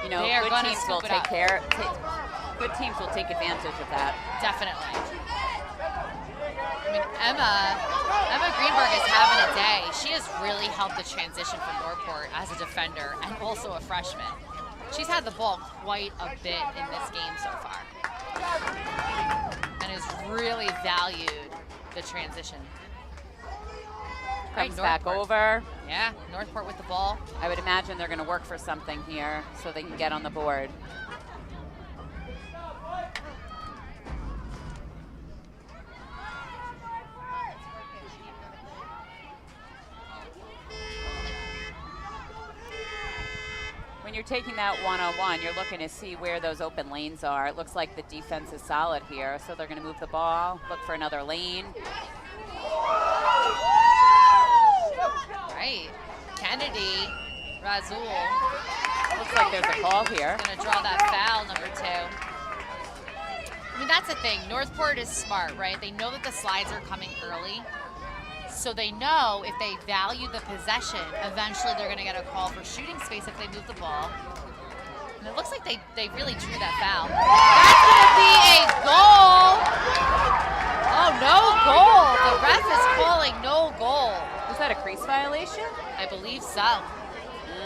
You know, good teams will take care. Good teams will take advantage of that. Definitely. I mean, Emma Greenberg is having a day. She has really helped the transition for Northport as a defender and also a freshman. She's had the ball quite a bit in this game so far and has really valued the transition. Comes back over. Yeah, Northport with the ball. I would imagine they're going to work for something here so they can get on the board. When you're taking that one-on-one, you're looking to see where those open lanes are. It looks like the defense is solid here, so they're going to move the ball, look for another lane. Right. Kennedy, Razul. Looks like there's a call here. Going to draw that foul, number 2. I mean, that's the thing. Northport is smart, right? They know that the slides are coming early. So they know if they value the possession, eventually they're going to get a call for shooting space if they move the ball. And it looks like they really drew that foul. That's going to be a goal. Oh, no goal. The ref is calling no goal. Was that a crease violation? I believe so.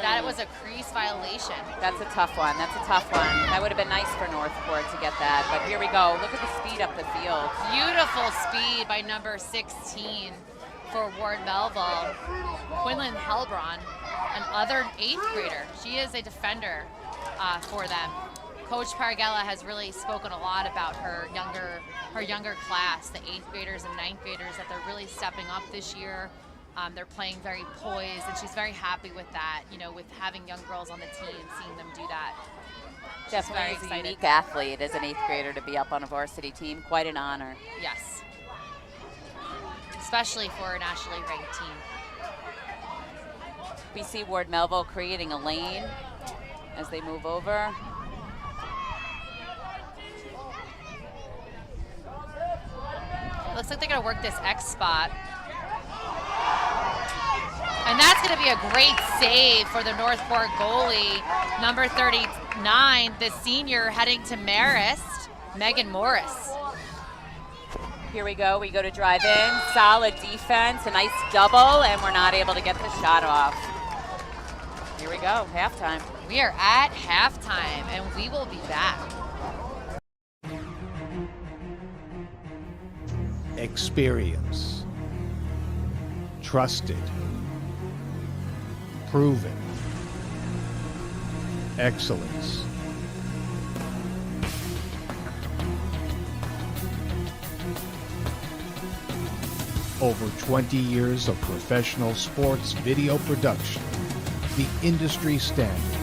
That was a crease violation. That's a tough one. That would have been nice for Northport to get that. But here we go. Look at the speed up the field. Beautiful speed by number 16 for Ward Melville. Quinlan Helbron, another 8th grader. She is a defender for them. Coach Paragella has really spoken a lot about her younger class, the 8th graders and 9th graders, that they're really stepping up this year. They're playing very poised, and she's very happy with that, with having young girls on the team, seeing them do that. Definitely is a unique athlete as an 8th grader to be up on a varsity team. Quite an honor. Yes. Especially for a nationally ranked team. We see Ward Melville creating a lane as they move over. Looks like they're going to work this X spot. And that's going to be a great save for the Northport goalie, number 39, the senior heading to Marist, Megan Morris. Here we go to drive in. Solid defense, a nice double, and we're not able to get the shot off. Here we go, halftime. We are at halftime, and we will be back. Experience. Trusted. Proven. Excellence. Over 20 years of professional sports video production. The industry standard.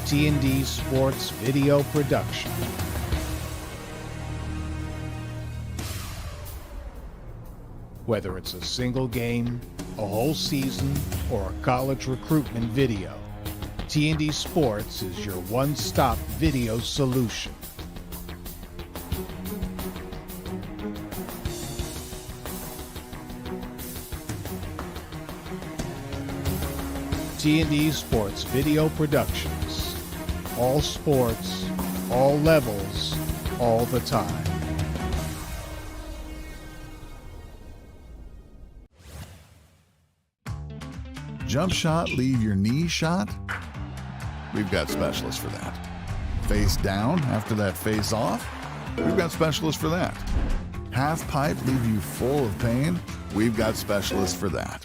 T&D Sports Video Production. Whether it's a single game, a whole season, or a college recruitment video, T&D Sports is your one-stop video solution. T&D Sports Video Productions. All sports, all levels, all the time. Jump shot, leave your knee shot? We've got specialists for that. Face down after that face off? We've got specialists for that. Half pipe, leave you full of pain? We've got specialists for that.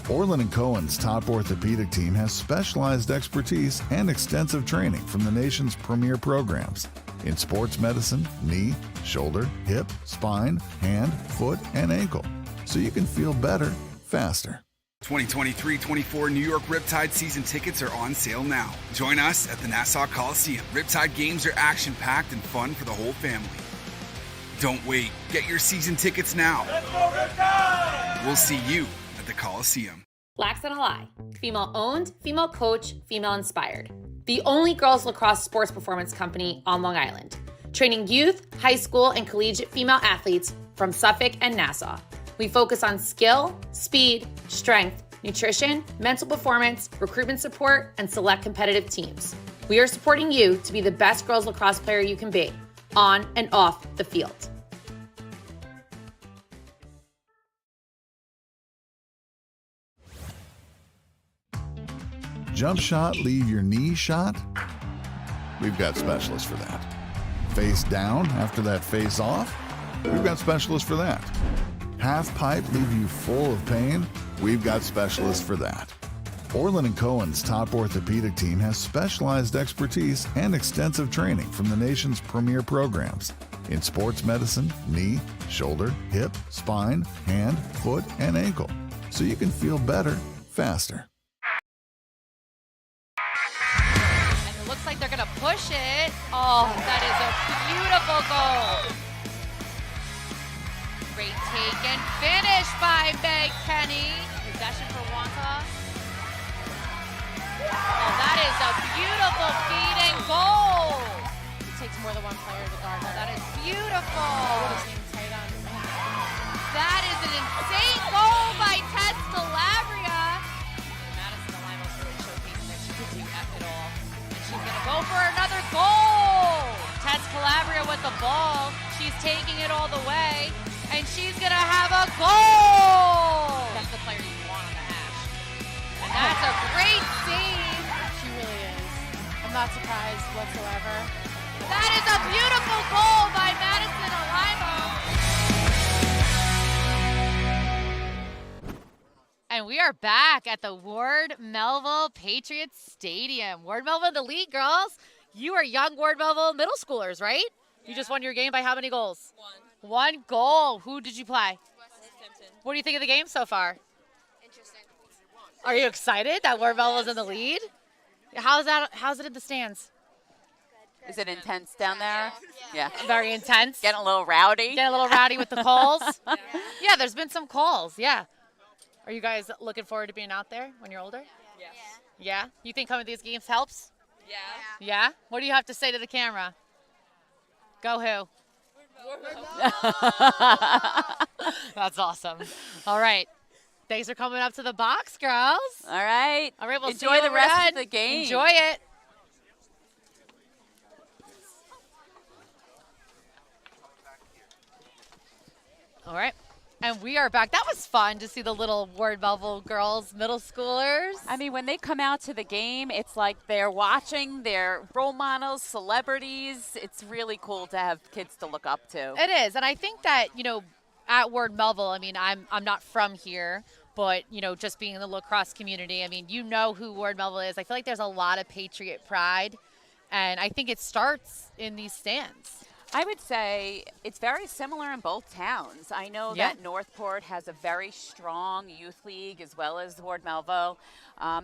Orland & Cohen's top orthopedic team has specialized expertise and extensive training from the nation's premier programs in sports medicine, knee, shoulder, hip, spine, hand, foot, and ankle, so you can feel better, faster. 2023-24 New York Riptide season tickets are on sale now. Join us at the Nassau Coliseum. Riptide games are action-packed and fun for the whole family. Don't wait. Get your season tickets now. Let's go Riptide! We'll see you at the Coliseum. Lax and Ally. Female owned, female coach, female inspired. The only girls lacrosse sports performance company on Long Island. Training youth, high school, and collegiate female athletes from Suffolk and Nassau. We focus on skill, speed, strength, nutrition, mental performance, recruitment support, and select competitive teams. We are supporting you to be the best girls lacrosse player you can be, on and off the field. Jump shot, leave your knee shot? We've got specialists for that. Face down after that face off? We've got specialists for that. Half pipe, leave you full of pain? We've got specialists for that. Orland & Cohen's top orthopedic team has specialized expertise and extensive training from the nation's premier programs in sports medicine, knee, shoulder, hip, spine, hand, foot, and ankle, so you can feel better, faster. And it looks like they're going to push it. Oh, that is a beautiful goal. Great take and finish by Meg Kenny. Possession for Wonka. Oh, that is a beautiful feed and goal. It takes more than one player to guard. Oh, that is beautiful. That is an insane goal by Tess Calabria. Madison Alimo's really showcasing that she can do it all. And she's going to go for another goal. Tess Calabria with the ball. She's taking it all the way. And she's going to have a goal. That's the player you want on the hash. And that's a great save not surprised whatsoever. That is a beautiful goal by Madison Alimo. And we are back at the Ward Melville Patriots Stadium. Ward Melville in the lead, girls. You are young Ward Melville middle schoolers, right? Yeah. You just won your game by how many goals? One goal. Who did you play? What do you think of the game so far? Interesting. Are you excited that Ward Melville is in the lead? How's it in the stands? Is it intense down there? Yeah. Very intense. Getting a little rowdy? Getting a little rowdy with the calls? Yeah, there's been some calls, yeah. Are you guys looking forward to being out there when you're older? Yes. Yeah? You think coming to these games helps? Yeah. Yeah? What do you have to say to the camera? Go who? That's awesome. All right. Thanks for coming up to the box, girls. All right. All right, we'll enjoy the rest of the game. Enjoy it. All right. And we are back. That was fun to see the little Ward Melville girls, middle schoolers. I mean, when they come out to the game, it's like they're watching their role models, celebrities. It's really cool to have kids to look up to. It is. And I think that, at Ward Melville, I mean, I'm not from here, but, just being in the lacrosse community, I mean, you know who Ward Melville is. I feel like there's a lot of Patriot pride, and I think it starts in these stands. I would say it's very similar in both towns. I know that Northport has a very strong youth league as well as Ward Melville.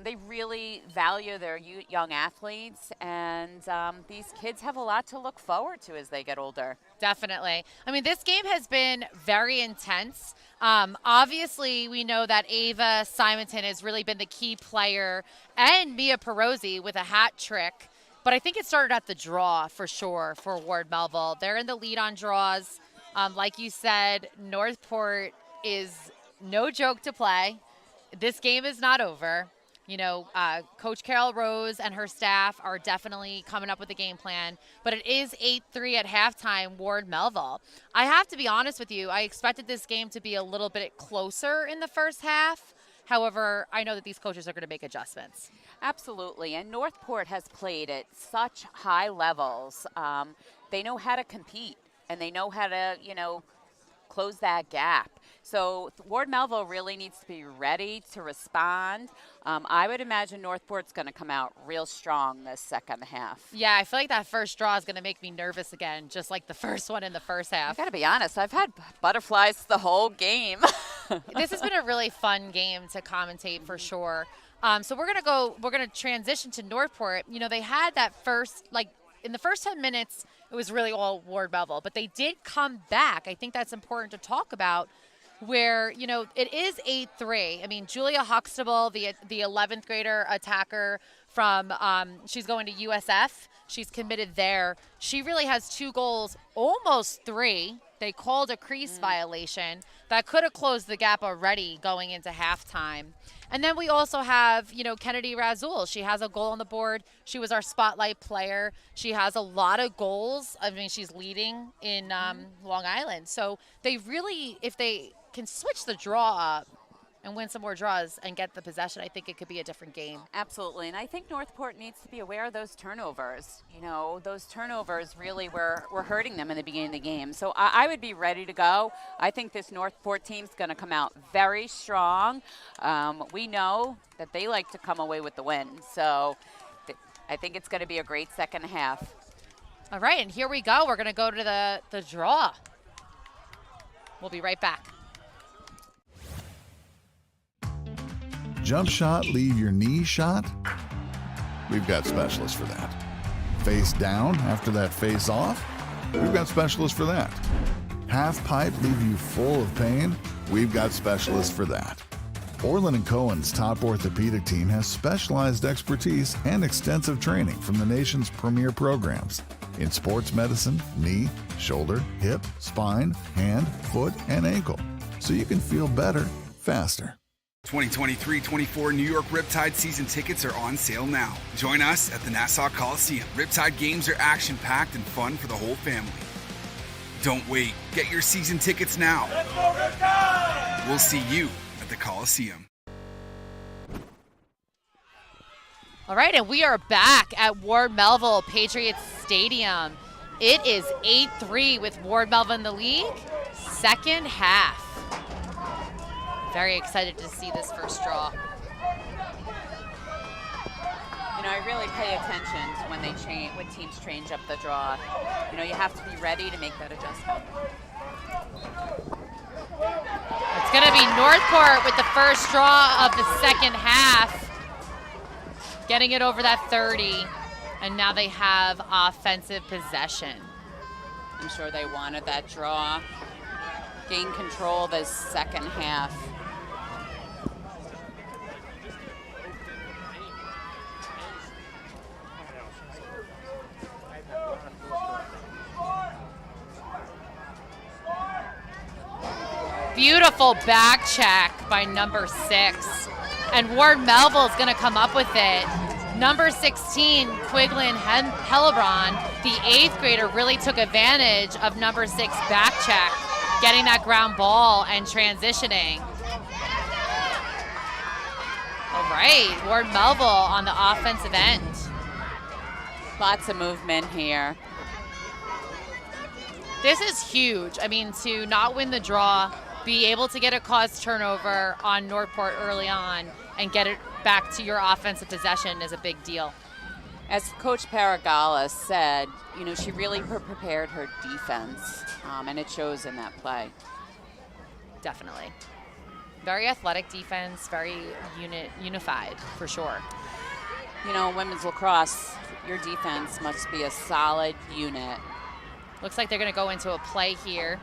They really value their young athletes, and these kids have a lot to look forward to as they get older. Definitely. I mean, this game has been very intense. Obviously, we know that Ava Simonton has really been the key player, and Mia Pirozzi with a hat trick. But I think it started at the draw for sure for Ward Melville. They're in the lead on draws. Like you said, Northport is no joke to play. This game is not over. Coach Carol Rose and her staff are definitely coming up with a game plan. But it is 8-3 at halftime, Ward Melville. I have to be honest with you. I expected this game to be a little bit closer in the first half. However, I know that these coaches are going to make adjustments. Absolutely, and Northport has played at such high levels. They know how to compete, and they know how to, close that gap. So Ward Melville really needs to be ready to respond. I would imagine Northport's going to come out real strong this second half. Yeah, I feel like that first draw is going to make me nervous again, just like the first one in the first half. I got to be honest, I've had butterflies the whole game. This has been a really fun game to commentate for sure. So we're going to transition to Northport. They had that first, in the first 10 minutes, it was really all Ward Melville, but they did come back. I think that's important to talk about where, it is 8-3. I mean, Julia Huxtable, the 11th grader attacker from, she's going to USF. She's committed there. She really has 2 goals, almost 3. They called a crease violation that could have closed the gap already going into halftime. And then we also have, Kennedy Razul. She has a goal on the board. She was our spotlight player. She has a lot of goals. I mean, she's leading in Long Island. So they really, if they can switch the draw up and win some more draws and get the possession, I think it could be a different game. Absolutely, and I think Northport needs to be aware of those turnovers. Those turnovers really were hurting them in the beginning of the game. So I would be ready to go. I think this Northport team's going to come out very strong. We know that they like to come away with the win. So I think it's going to be a great second half. All right, and here we go. We're going to go to the draw. We'll be right back. Jump shot, leave your knee shot? We've got specialists for that. Face down after that face off? We've got specialists for that. Half pipe, leave you full of pain? We've got specialists for that. Orland & Cohen's top orthopedic team has specialized expertise and extensive training from the nation's premier programs in sports medicine, knee, shoulder, hip, spine, hand, foot, and ankle, so you can feel better, faster. 2023-24 New York Riptide season tickets are on sale now. Join us at the Nassau Coliseum. Riptide games are action-packed and fun for the whole family. Don't wait. Get your season tickets now. Let's go Riptide! We'll see you at the Coliseum. All right, and we are back at Ward Melville Patriots Stadium. It is 8-3 with Ward Melville in the league. Second half. Very excited to see this first draw. You know, I really pay attention to when teams change up the draw. You know, you have to be ready to make that adjustment. It's going to be Northport with the first draw of the second half, getting it over that 30, and now they have offensive possession. I'm sure they wanted that draw. Gain control this second half. Beautiful back check by number 6. And Ward Melville is going to come up with it. Number 16, Quiglin Hellebron, the 8th grader, really took advantage of number 6 back check, getting that ground ball and transitioning. All right, Ward Melville on the offensive end. Lots of movement here. This is huge. I mean, to not win the draw, be able to get a caused turnover on Northport early on and get it back to your offensive possession is a big deal. As Coach Paragala said, you know, she really prepared her defense, and it shows in that play. Definitely. Very athletic defense, very unified, for sure. You know, women's lacrosse, your defense must be a solid unit. Looks like they're going to go into a play here.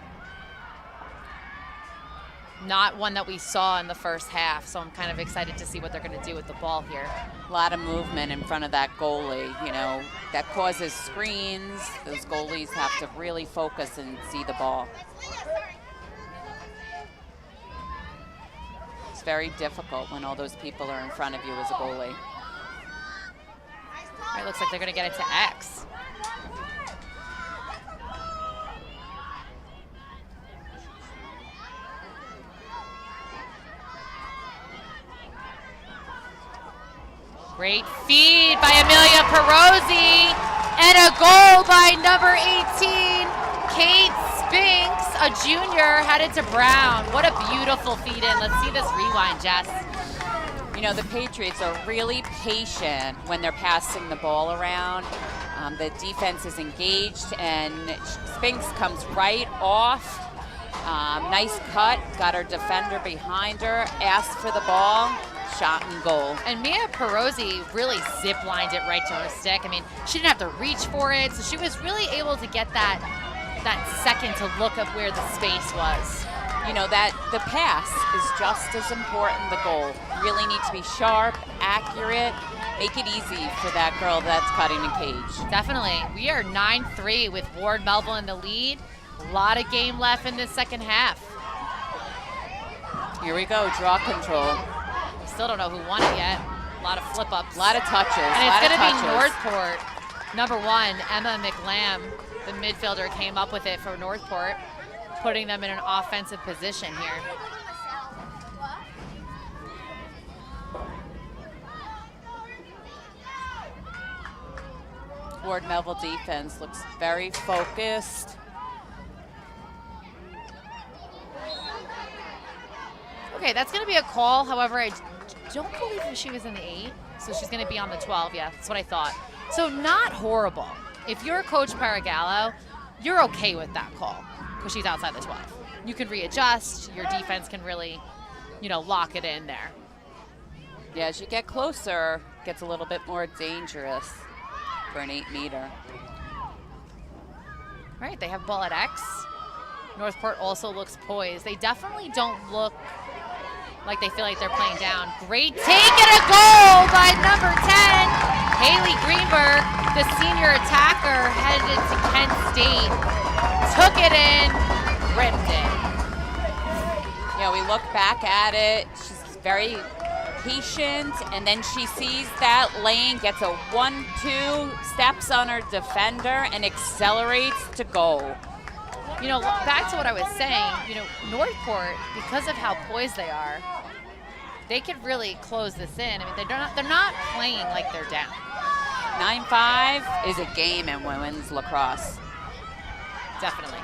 Not one that we saw in the first half, so I'm kind of excited to see what they're going to do with the ball here. A lot of movement in front of that goalie, you know, that causes screens. Those goalies have to really focus and see the ball. It's very difficult when all those people are in front of you as a goalie. All right, looks like they're going to get it to X. Great feed by Amelia Pirozzi, and a goal by number 18, Kate Spinks, a junior, headed to Brown. What a beautiful feed in. Let's see this rewind, Jess. You know, the Patriots are really patient when they're passing the ball around. The defense is engaged, and Spinks comes right off. Nice cut, got her defender behind her, asked for the ball. Shot and goal. And Mia Pirozzi really zip-lined it right to her stick. I mean, she didn't have to reach for it, so she was really able to get that second to look up where the space was. You know, that the pass is just as important, the goal. Really need to be sharp, accurate, make it easy for that girl that's cutting the cage. Definitely. We are 9-3 with Ward Melville in the lead. A lot of game left in this second half. Here we go, draw control. Still don't know who won it yet. A lot of flip-ups. A lot of touches. And it's going to be Northport. Number 1, Emma McLam, the midfielder, came up with it for Northport, putting them in an offensive position here. Ward Melville defense looks very focused. Okay, that's going to be a call. However, I don't believe she was in the 8, so she's going to be on the 12. Yeah, that's what I thought. So not horrible. If you're Coach Paragallo, you're okay with that call because she's outside the 12. You can readjust. Your defense can really, you know, lock it in there. Yeah, as you get closer, it gets a little bit more dangerous for an 8-meter. All right, they have ball at X. Northport also looks poised. They definitely don't look like they feel like they're playing down. Great take and a goal by number 10, Haley Greenberg, the senior attacker headed to Kent State. Took it in, ripped it. Yeah, we look back at it. She's very patient, and then she sees that lane, gets a 1-2, steps on her defender, and accelerates to goal. You know, back to what I was saying, you know, Northport, because of how poised they are, they could really close this in. I mean, they're not playing like they're down. 9-5 is a game in women's lacrosse. Definitely.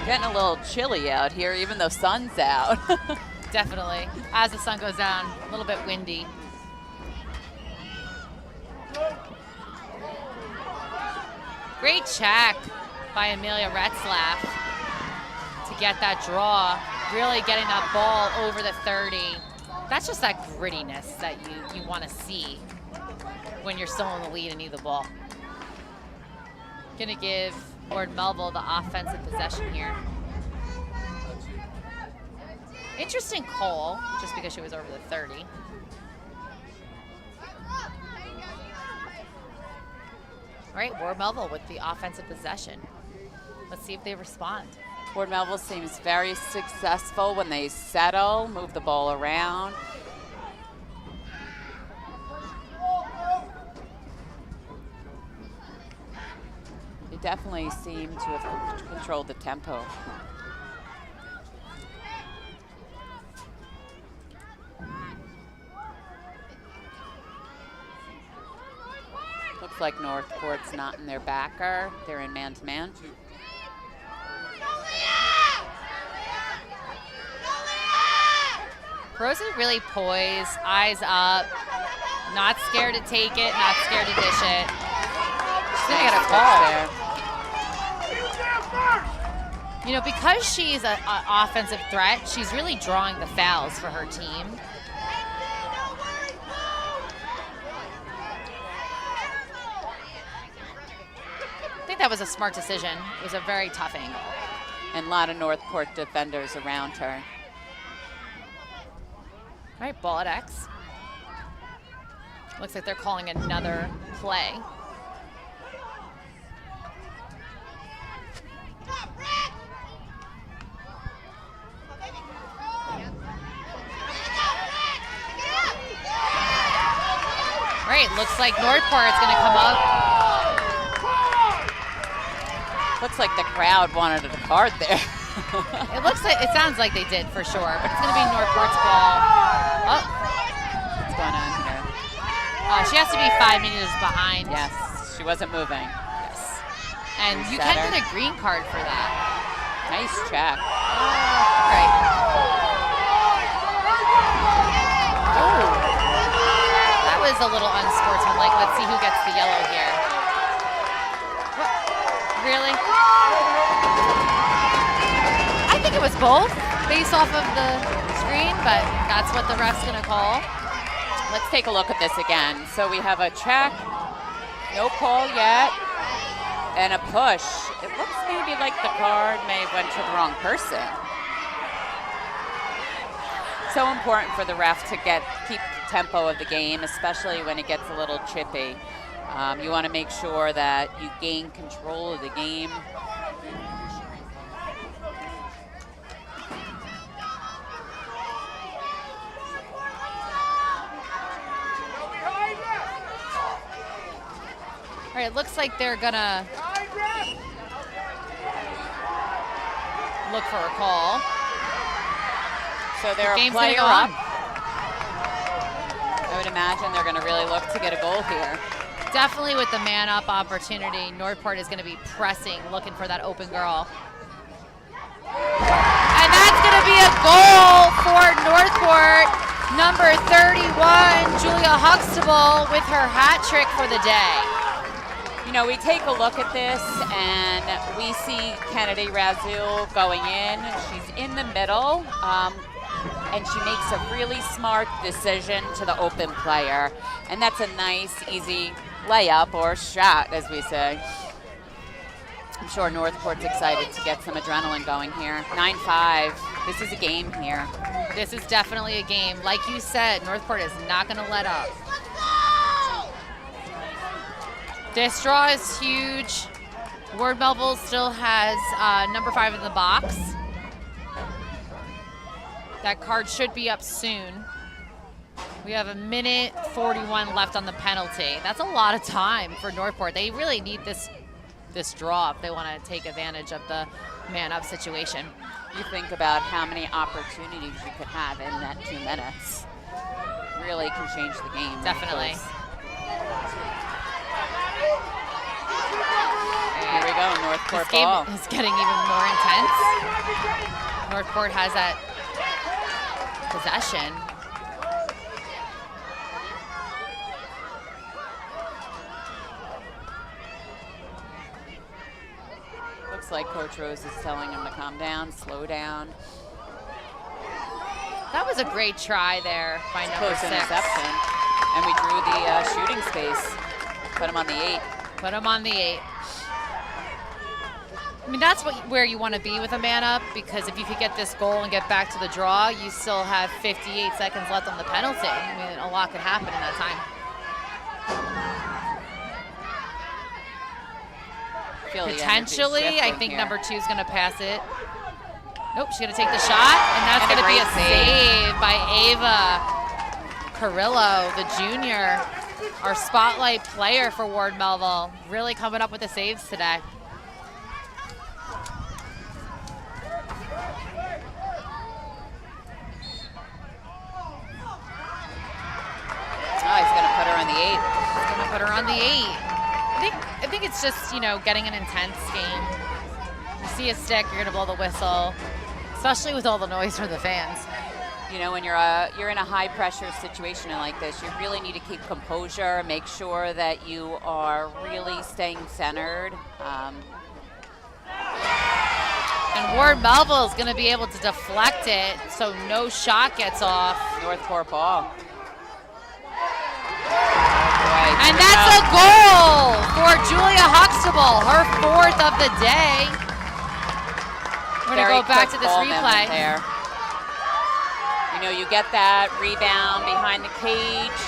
Getting a little chilly out here, even though sun's out. Definitely. As the sun goes down, a little bit windy. Great check by Amelia Retzlaff to get that draw. Really getting that ball over the 30. That's just that grittiness that you want to see when you're still in the lead and need the ball. Gonna give Ward Melville the offensive possession here. Interesting call, just because she was over the 30. All right, Ward Melville with the offensive possession. Let's see if they respond. Ward Melville seems very successful when they settle, move the ball around. They definitely seem to have controlled the tempo. Looks like Northport's not in their backer. They're in man-to-man. Pirozzi really poised, eyes up, not scared to take it, not scared to dish it. She's gonna get a call there. You know, because she's an offensive threat, she's really drawing the fouls for her team. I think that was a smart decision. It was a very tough angle. And a lot of Northport defenders around her. All right, ball at X. Looks like they're calling another play. All right, looks like Northport's gonna come up. Looks like the crowd wanted a card there. It sounds like they did for sure, but it's gonna be Northport's ball. Oh. What's going on here? She has to be 5 meters behind. Yes, she wasn't moving. Yes. And you can get a green card for that. Nice check. Right. Oh. That was a little unsportsmanlike. Let's see who gets the yellow here. Really? I think it was both based off of the screen, but that's what the ref's gonna call. Let's take a look at this again. So we have a check, no call yet, and a push. It looks maybe like the card may have went to the wrong person. So important for the ref to keep the tempo of the game, especially when it gets a little chippy. You want to make sure that you gain control of the game. All right, it looks like they're gonna look for a call. So they're a player up. I would imagine they're gonna really look to get a goal here. Definitely with the man-up opportunity, Northport is going to be pressing, looking for that open girl. And that's going to be a goal for Northport. Number 31, Julia Huxtable, with her hat trick for the day. You know, we take a look at this, and we see Kennedy Razul going in. She's in the middle, and she makes a really smart decision to the open player. And that's a nice, easy layup or shot, as we say. I'm sure Northport's excited to get some adrenaline going here. 9-5. This is a game here. This is definitely a game. Like you said, Northport is not going to let up. This draw is huge. Ward Melville still has number 5 in the box. That card should be up soon. We have 1:41 left on the penalty. That's a lot of time for Northport. They really need this draw if they want to take advantage of the man-up situation. You think about how many opportunities you could have in that 2 minutes. Really can change the game. Definitely. Here we go, Northport this ball. This game is getting even more intense. Northport has that possession. Looks like Coach Rose is telling him to calm down, slow down. That was a great try there by number 6. Interception. And we drew the shooting space. Put him on the 8. Put him on the 8. I mean, that's where you want to be with a man up, because if you could get this goal and get back to the draw, you still have 58 seconds left on the penalty. I mean, a lot could happen in that time. Potentially, I think number 2 is going to pass it. Nope, she's going to take the shot, and that's going to be a save by Ava Carrillo, the junior, our spotlight player for Ward Melville. Really coming up with the saves today. Oh, he's going to put her on the 8. He's going to put her on the 8. I think it's just, you know, getting an intense game. You see a stick, you're going to blow the whistle, especially with all the noise from the fans. You know, when you're in a high-pressure situation like this, you really need to keep composure, make sure that you are really staying centered. And Ward Melville is going to be able to deflect it so no shot gets off. Northport ball. And that's a goal for Julia Huxtable, her 4th of the day. We're going to go back to this replay. There. You know, you get that rebound behind the cage,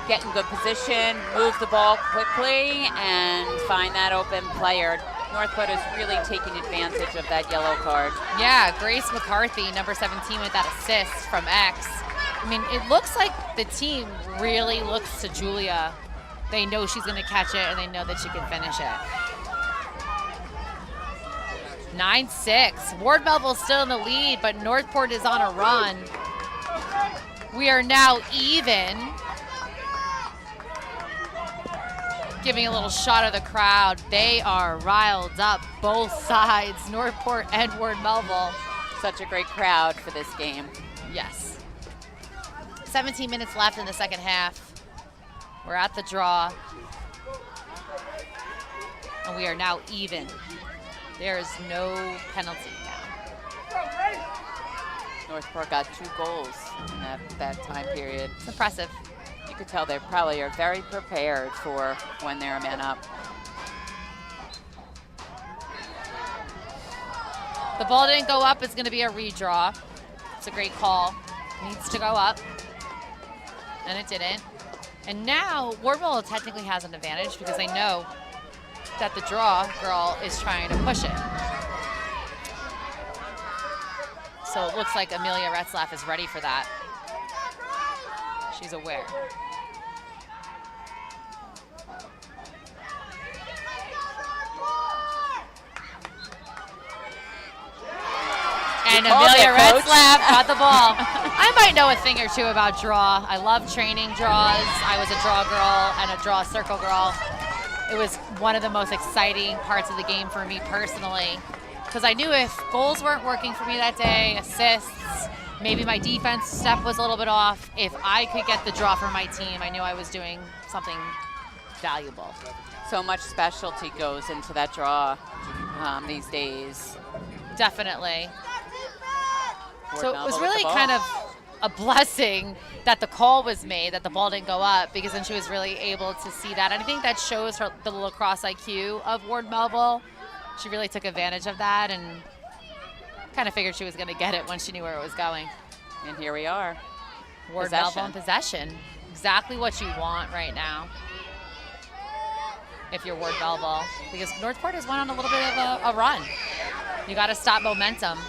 get in good position, move the ball quickly, and find that open player. Northport is really taking advantage of that yellow card. Yeah, Grace McCarthy, number 17, with that assist from X. I mean, it looks like the team really looks to Julia. They know she's going to catch it, and they know that she can finish it. 9-6. Ward Melville's still in the lead, but Northport is on a run. We are now even. Giving a little shot of the crowd. They are riled up, both sides, Northport and Ward Melville. Such a great crowd for this game. Yes. 17 minutes left in the second half. We're at the draw. And we are now even. There is no penalty now. Northport got 2 goals in that time period. It's impressive. You could tell they probably are very prepared for when they're a man up. The ball didn't go up. It's going to be a redraw. It's a great call. Needs to go up. And it didn't. And now Ward Melville technically has an advantage because they know that the draw girl is trying to push it. So it looks like Amelia Retzlaff is ready for that. She's aware. And Amelia Retzlaff got the ball. I might know a thing or two about draw. I love training draws. I was a draw girl and a draw circle girl. It was one of the most exciting parts of the game for me personally, because I knew if goals weren't working for me that day, assists, maybe my defense step was a little bit off, if I could get the draw for my team, I knew I was doing something valuable. So much specialty goes into that draw these days. Definitely. So it was really kind of a blessing that the call was made, that the ball didn't go up, because then she was really able to see that. And I think that shows her the lacrosse IQ of Ward Melville. She really took advantage of that and kind of figured she was going to get it when she knew where it was going. And here we are. Ward Melville in possession. Exactly what you want right now if you're Ward Melville, because Northport has went on a little bit of a run. You got to stop momentum.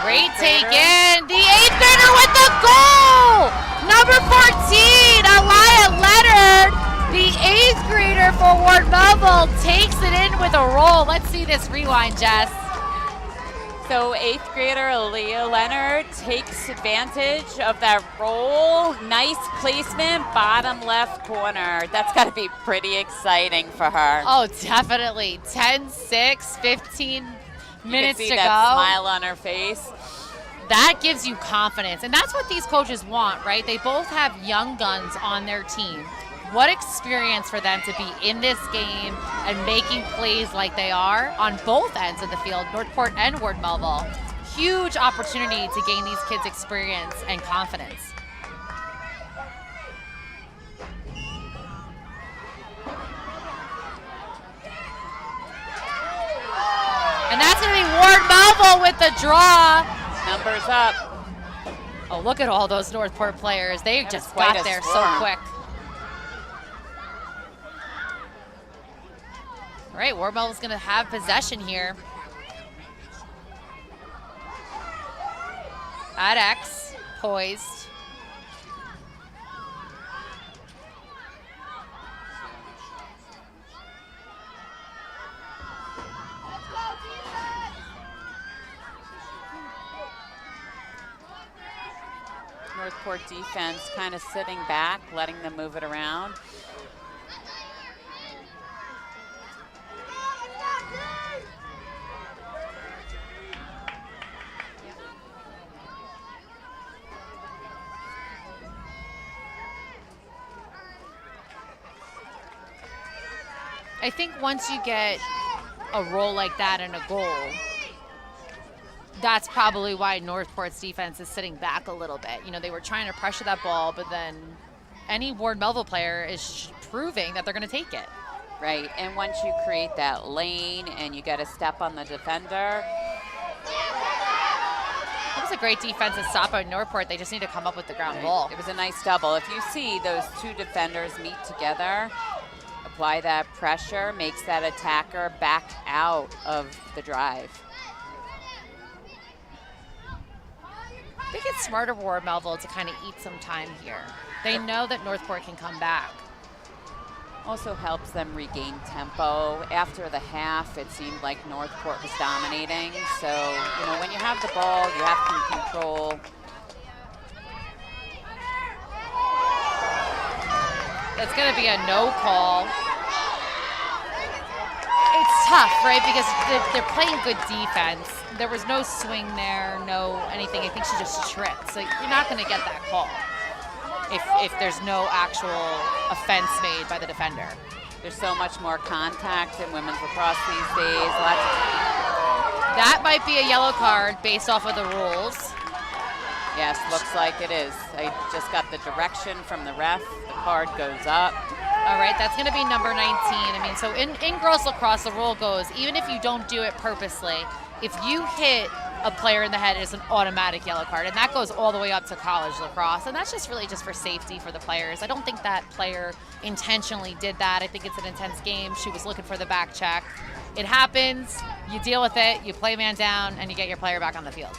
Great take in. The 8-footer with the goal! Number 14, Leonard, The 8th grader for Ward Melville takes it in with a roll. Let's see this rewind, Jess. So 8th grader Leonard takes advantage of that roll. Nice placement, bottom left corner. That's got to be pretty exciting for her. Oh, definitely. 10-6, 15 minutes to go. That smile on her face. That gives you confidence, and that's what these coaches want, right? They both have young guns on their team. What experience for them to be in this game and making plays like they are on both ends of the field, Northport and Ward Melville. Huge opportunity to gain these kids experience and confidence. And that's going to be Ward Melville with the draw. Numbers up. Oh, look at all those Northport players. They just got there so quick. All right, Ward Melville's going to have possession here. At X, poised. Northport defense kind of sitting back, letting them move it around. I think once you get a roll like that and a goal, that's probably why Northport's defense is sitting back a little bit. You know, they were trying to pressure that ball, but then any Ward Melville player is proving that they're going to take it. Right, and once you create that lane and you get a step on the defender. That was a great defensive stop by Northport. They just need to come up with the ground ball. It was a nice double. If you see those two defenders meet together, apply that pressure, makes that attacker back out of the drive. I think it's smarter for Ward Melville to kind of eat some time here. They know that Northport can come back. Also helps them regain tempo. After the half, it seemed like Northport was dominating. So, you know, when you have the ball, you have control. That's going to be a no call. It's tough, right? Because they're playing good defense. There was no swing there, no anything. I think she just tripped. So you're not going to get that call if there's no actual offense made by the defender. There's so much more contact in women's lacrosse these days. That might be a yellow card based off of the rules. Yes, looks like it is. I just got the direction from the ref. The card goes up. All right, that's going to be number 19. I mean, so in girls lacrosse, the rule goes, even if you don't do it purposely, if you hit a player in the head, it's an automatic yellow card, and that goes all the way up to college lacrosse, and that's just really just for safety for the players. I don't think that player intentionally did that. I think it's an intense game. She was looking for the back check. It happens. You deal with it. You play man down, and you get your player back on the field.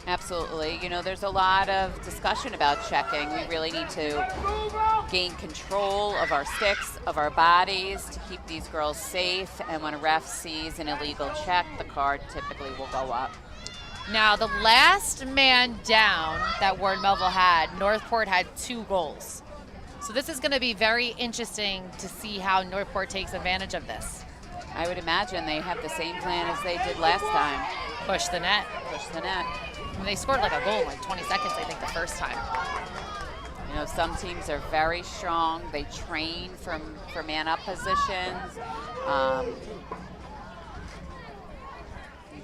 Absolutely. You know, there's a lot of discussion about checking. We really need to gain control of our sticks, of our bodies, to keep these girls safe. And when a ref sees an illegal check, the card typically will go up. Now, the last man down that Ward Melville had, Northport had 2 goals. So this is going to be very interesting to see how Northport takes advantage of this. I would imagine they have the same plan as they did last time. Push the net. Push the net. I mean, they scored like a goal in like 20 seconds, I think, the first time. You know, some teams are very strong. They train for man-up positions.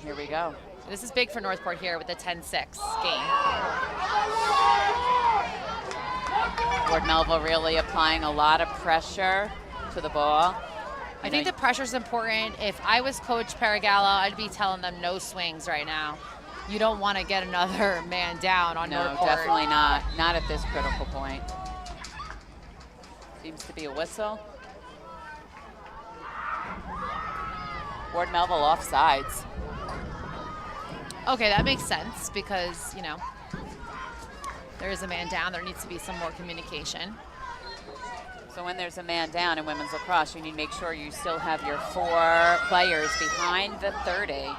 Here we go. This is big for Northport here with the 10-6 game. Ward Melville really applying a lot of pressure to the ball. I think the pressure is important. If I was Coach Paragallo, I'd be telling them no swings right now. You don't want to get another man down on Northport. No, definitely not. Not at this critical point. Seems to be a whistle. Ward Melville offsides. Okay, that makes sense because, you know, there is a man down. There needs to be some more communication. So when there's a man down in women's lacrosse, you need to make sure you still have your 4 players behind the 30.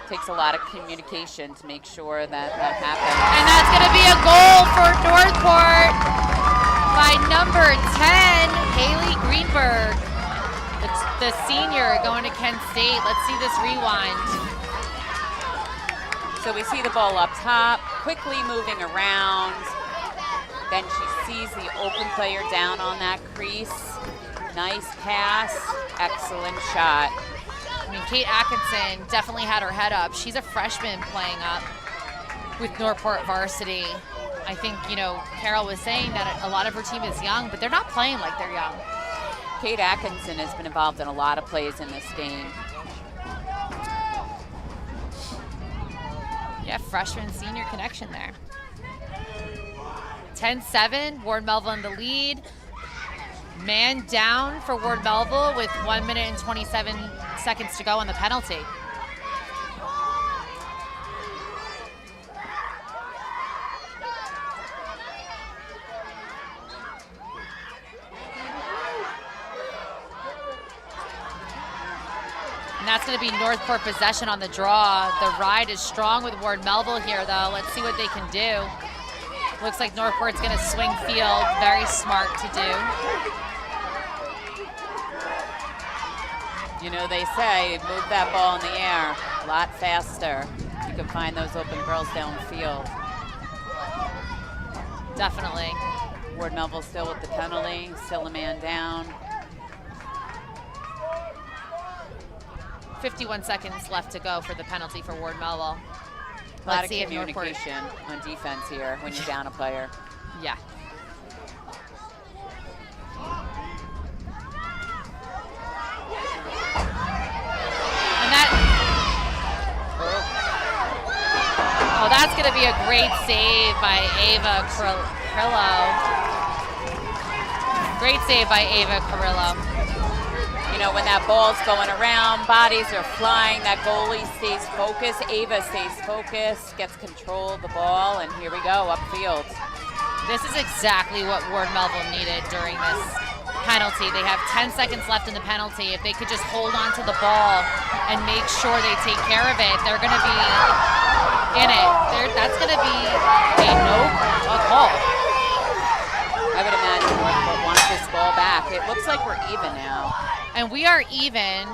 Takes a lot of communication to make sure that that happens. And that's going to be a goal for Northport by number 10, Haley Greenberg, the senior going to Kent State. Let's see this rewind. So we see the ball up top, quickly moving around. Then she sees the open player down on that crease. Nice pass, excellent shot. I mean, Kate Atkinson definitely had her head up. She's a freshman playing up with Northport varsity. I think, you know, Carol was saying that a lot of her team is young, but they're not playing like they're young. Kate Atkinson has been involved in a lot of plays in this game. Yeah, freshman senior connection there. 10-7, Ward Melville in the lead. Man down for Ward Melville with 1 minute and 27 seconds to go on the penalty. And that's going to be Northport possession on the draw. The ride is strong with Ward Melville here, though. Let's see what they can do. Looks like Northport's going to swing field. Very smart to do. You know, they say move that ball in the air a lot faster. You can find those open girls downfield. Definitely. Ward Melville still with the penalty, still a man down. 51 seconds left to go for the penalty for Ward Melville. A lot of communication on defense here when you're down a player. Yeah. And that, oh, that's going to be a great save by Ava Carrillo. Great save by Ava Carrillo. You know, when that ball's going around, bodies are flying, that goalie stays focused, Ava stays focused, gets control of the ball, and here we go, upfield. This is exactly what Ward Melville needed during this penalty. They have 10 seconds left in the penalty. If they could just hold on to the ball and make sure they take care of it, they're going to be in it. That's going to be a goal. I would imagine Northport wants this ball back. It looks like we're even now. And we are even.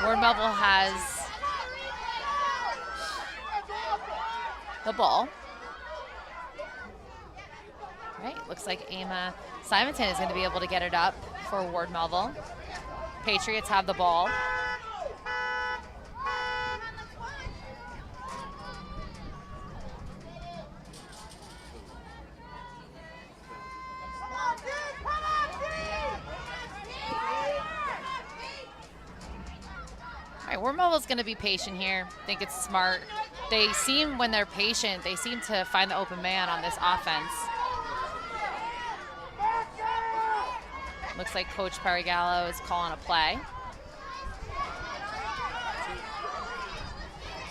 Ward Melville has the ball. Right, looks like Emma Simonton is going to be able to get it up for Ward Melville. Patriots have the ball. Ward Melville's going to be patient here. I think it's smart. They seem, when they're patient, they seem to find the open man on this offense. Looks like Coach Perigallo is calling a play.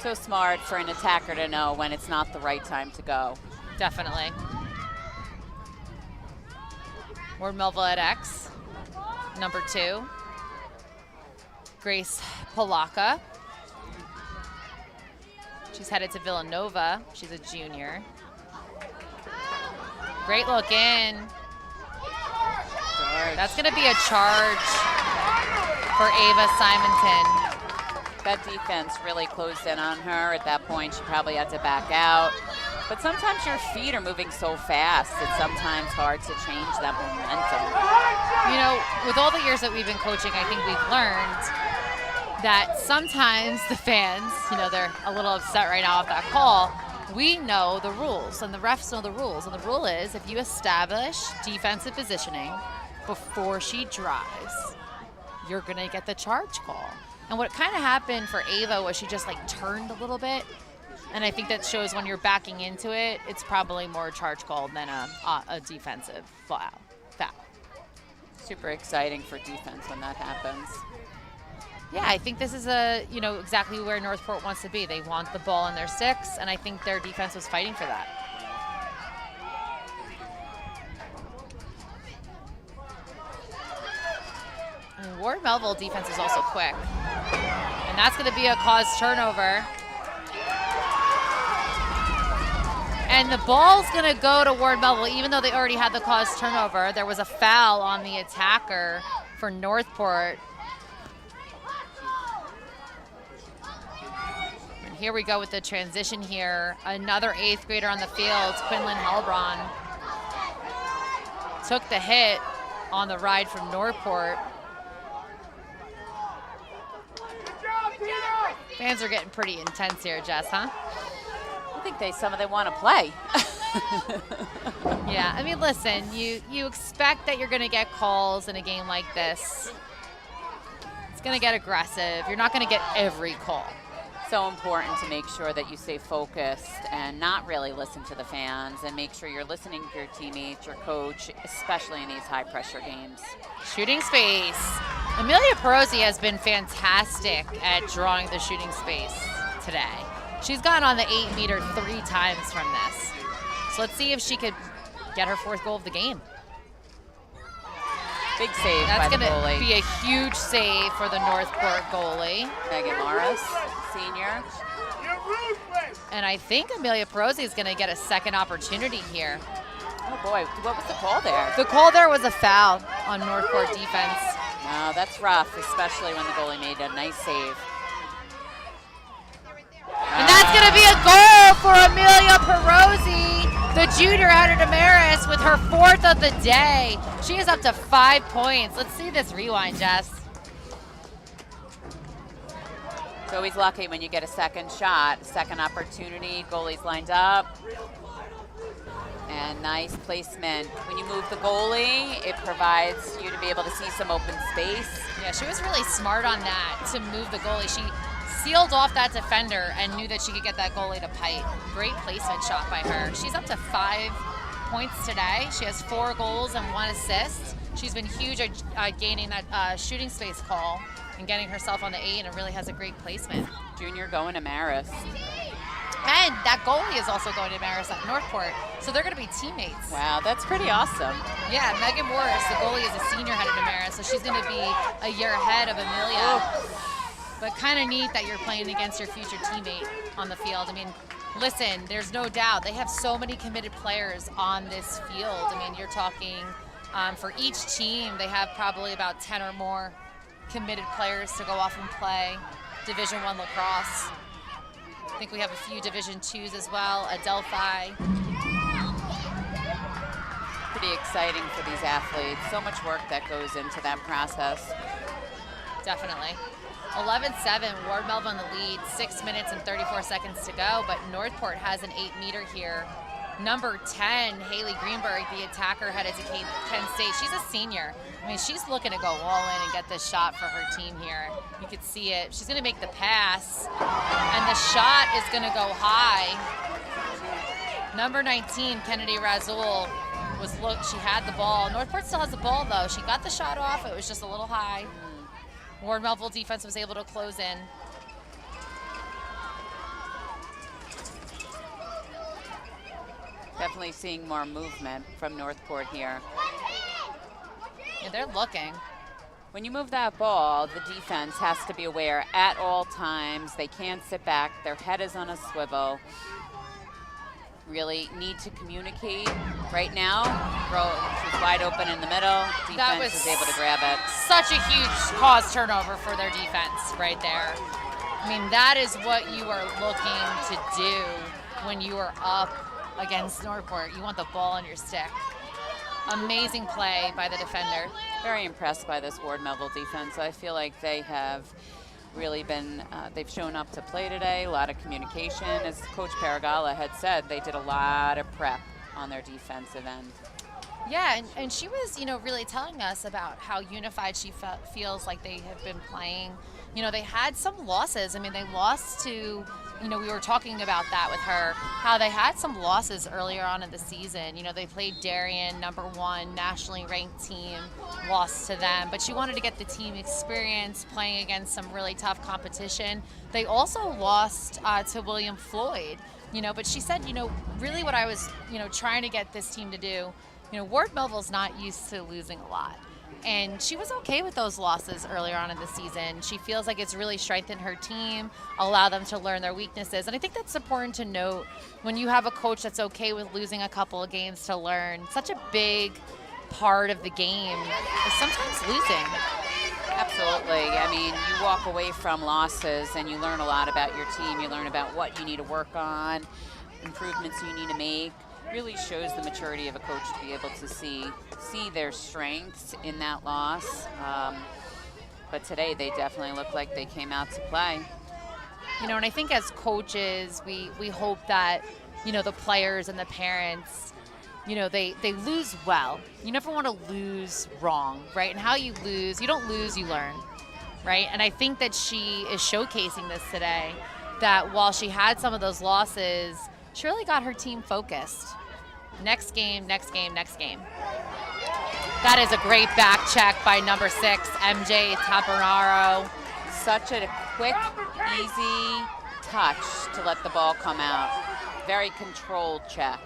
So smart for an attacker to know when it's not the right time to go. Definitely. Ward Melville at X, number 2. Grace Polaka. She's headed to Villanova. She's a junior. Great look in. That's going to be a charge for Ava Simonton. That defense really closed in on her. At that point, she probably had to back out. But sometimes your feet are moving so fast, it's sometimes hard to change that momentum. You know, with all the years that we've been coaching, I think we've learned that sometimes the fans, you know, they're a little upset right now with that call. We know the rules, and the refs know the rules. And the rule is if you establish defensive positioning before she drives, you're going to get the charge call. And what kind of happened for Ava was she just like turned a little bit. And I think that shows when you're backing into it, it's probably more a charge call than a defensive foul. Super exciting for defense when that happens. Yeah, I think this is exactly where Northport wants to be. They want the ball in their sticks, and I think their defense was fighting for that. I mean, Ward Melville defense is also quick. And that's going to be a caused turnover. And the ball's going to go to Ward Melville, even though they already had the caused turnover. There was a foul on the attacker for Northport. And here we go with the transition here. Another 8th grader on the field, Quinlan Helbron. Took the hit on the ride from Northport. Fans are getting pretty intense here, Jess, huh? I think they want to play. Yeah, I mean, listen, you expect that you're going to get calls in a game like this. It's going to get aggressive. You're not going to get every call. So important to make sure that you stay focused and not really listen to the fans, and make sure you're listening to your teammates, your coach, especially in these high-pressure games. Shooting space. Amelia Pirozzi has been fantastic at drawing the shooting space today. She's gone on the 8-meter 3 times from this. So let's see if she could get her 4th goal of the game. Big save by the goalie. That's going to be a huge save for the Northport goalie. Megan Morris, senior. And I think Amelia Pirozzi is going to get a second opportunity here. Oh boy, what was the call there? The call there was a foul on Northport defense. No, that's rough, especially when the goalie made a nice save. And that's going to be a goal for Amelia Pirozzi, the junior out of Damaris, with her 4th of the day. She is up to 5 points. Let's see this rewind, Jess. It's always lucky when you get a second shot, second opportunity, goalie's lined up. And nice placement. When you move the goalie, it provides you to be able to see some open space. Yeah, she was really smart on that, to move the goalie. She sealed off that defender and knew that she could get that goalie to pipe. Great placement shot by her. She's up to 5 points today. She has 4 goals and 1 assist. She's been huge at gaining that shooting space call and getting herself on the 8, and really has a great placement. Junior going to Maris. And that goalie is also going to Maris at Northport, so they're going to be teammates. Wow, that's pretty awesome. Yeah, Megan Morris, the goalie, is a senior headed to Maris, so she's going to be a year ahead of Amelia. But kind of neat that you're playing against your future teammate on the field. I mean, listen, there's no doubt they have so many committed players on this field. I mean, you're talking for each team, they have probably about 10 or more committed players to go off and play Division I lacrosse. I think we have a few Division IIs as well, Adelphi. Pretty exciting for these athletes. So much work that goes into that process. Definitely. 11-7, Ward Melville in the lead, 6 minutes and 34 seconds to go, but Northport has an 8-meter here. Number 10, Haley Greenberg, the attacker, headed to Penn State. She's a senior. I mean, she's looking to go all in and get this shot for her team here. You could see it. She's going to make the pass, and the shot is going to go high. Number 19, Kennedy Razul, she had the ball. Northport still has the ball, though. She got the shot off. It was just a little high. Ward Melville defense was able to close in. Definitely seeing more movement from Northport here. Yeah, they're looking. When you move that ball, the defense has to be aware at all times. They can't sit back. Their head is on a swivel. Really need to communicate. Right now, she's wide open in the middle. Defense is able to grab it. Such a huge cause turnover for their defense right there. I mean, that is what you are looking to do when you are up against Northport. You want the ball on your stick. Amazing play by the defender. Very impressed by this Ward Melville defense. I feel like they have really been, they've shown up to play today, a lot of communication. As Coach Paragala had said, they did a lot of prep on their defensive end. Yeah, and she was, really telling us about how unified she feels like they have been playing. They had some losses. I mean, they lost to, we were talking about that with her, how they had some losses earlier on in the season. They played Darien, number 1 nationally ranked team, lost to them. But she wanted to get the team experience playing against some really tough competition. They also lost to William Floyd, but she said, really what I was, trying to get this team to do, Ward Melville's not used to losing a lot. And she was okay with those losses earlier on in the season. She feels like it's really strengthened her team, allow them to learn their weaknesses. And I think that's important to note when you have a coach that's okay with losing a couple of games to learn. Such a big part of the game is sometimes losing. Absolutely. I mean, you walk away from losses and you learn a lot about your team. You learn about what you need to work on, improvements you need to make. Really shows the maturity of a coach to be able to see their strengths in that loss. But today they definitely look like they came out to play. You know, and I think as coaches, we hope that, you know, the players and the parents, you know, they lose well. You never want to lose wrong, right? And how you lose, you don't lose, you learn, right? And I think that she is showcasing this today, that while she had some of those losses, she really got her team focused. Next game, next game, next game. That is a great back check by number 6, MJ Tapenaro. Such a quick, easy touch to let the ball come out. Very controlled check.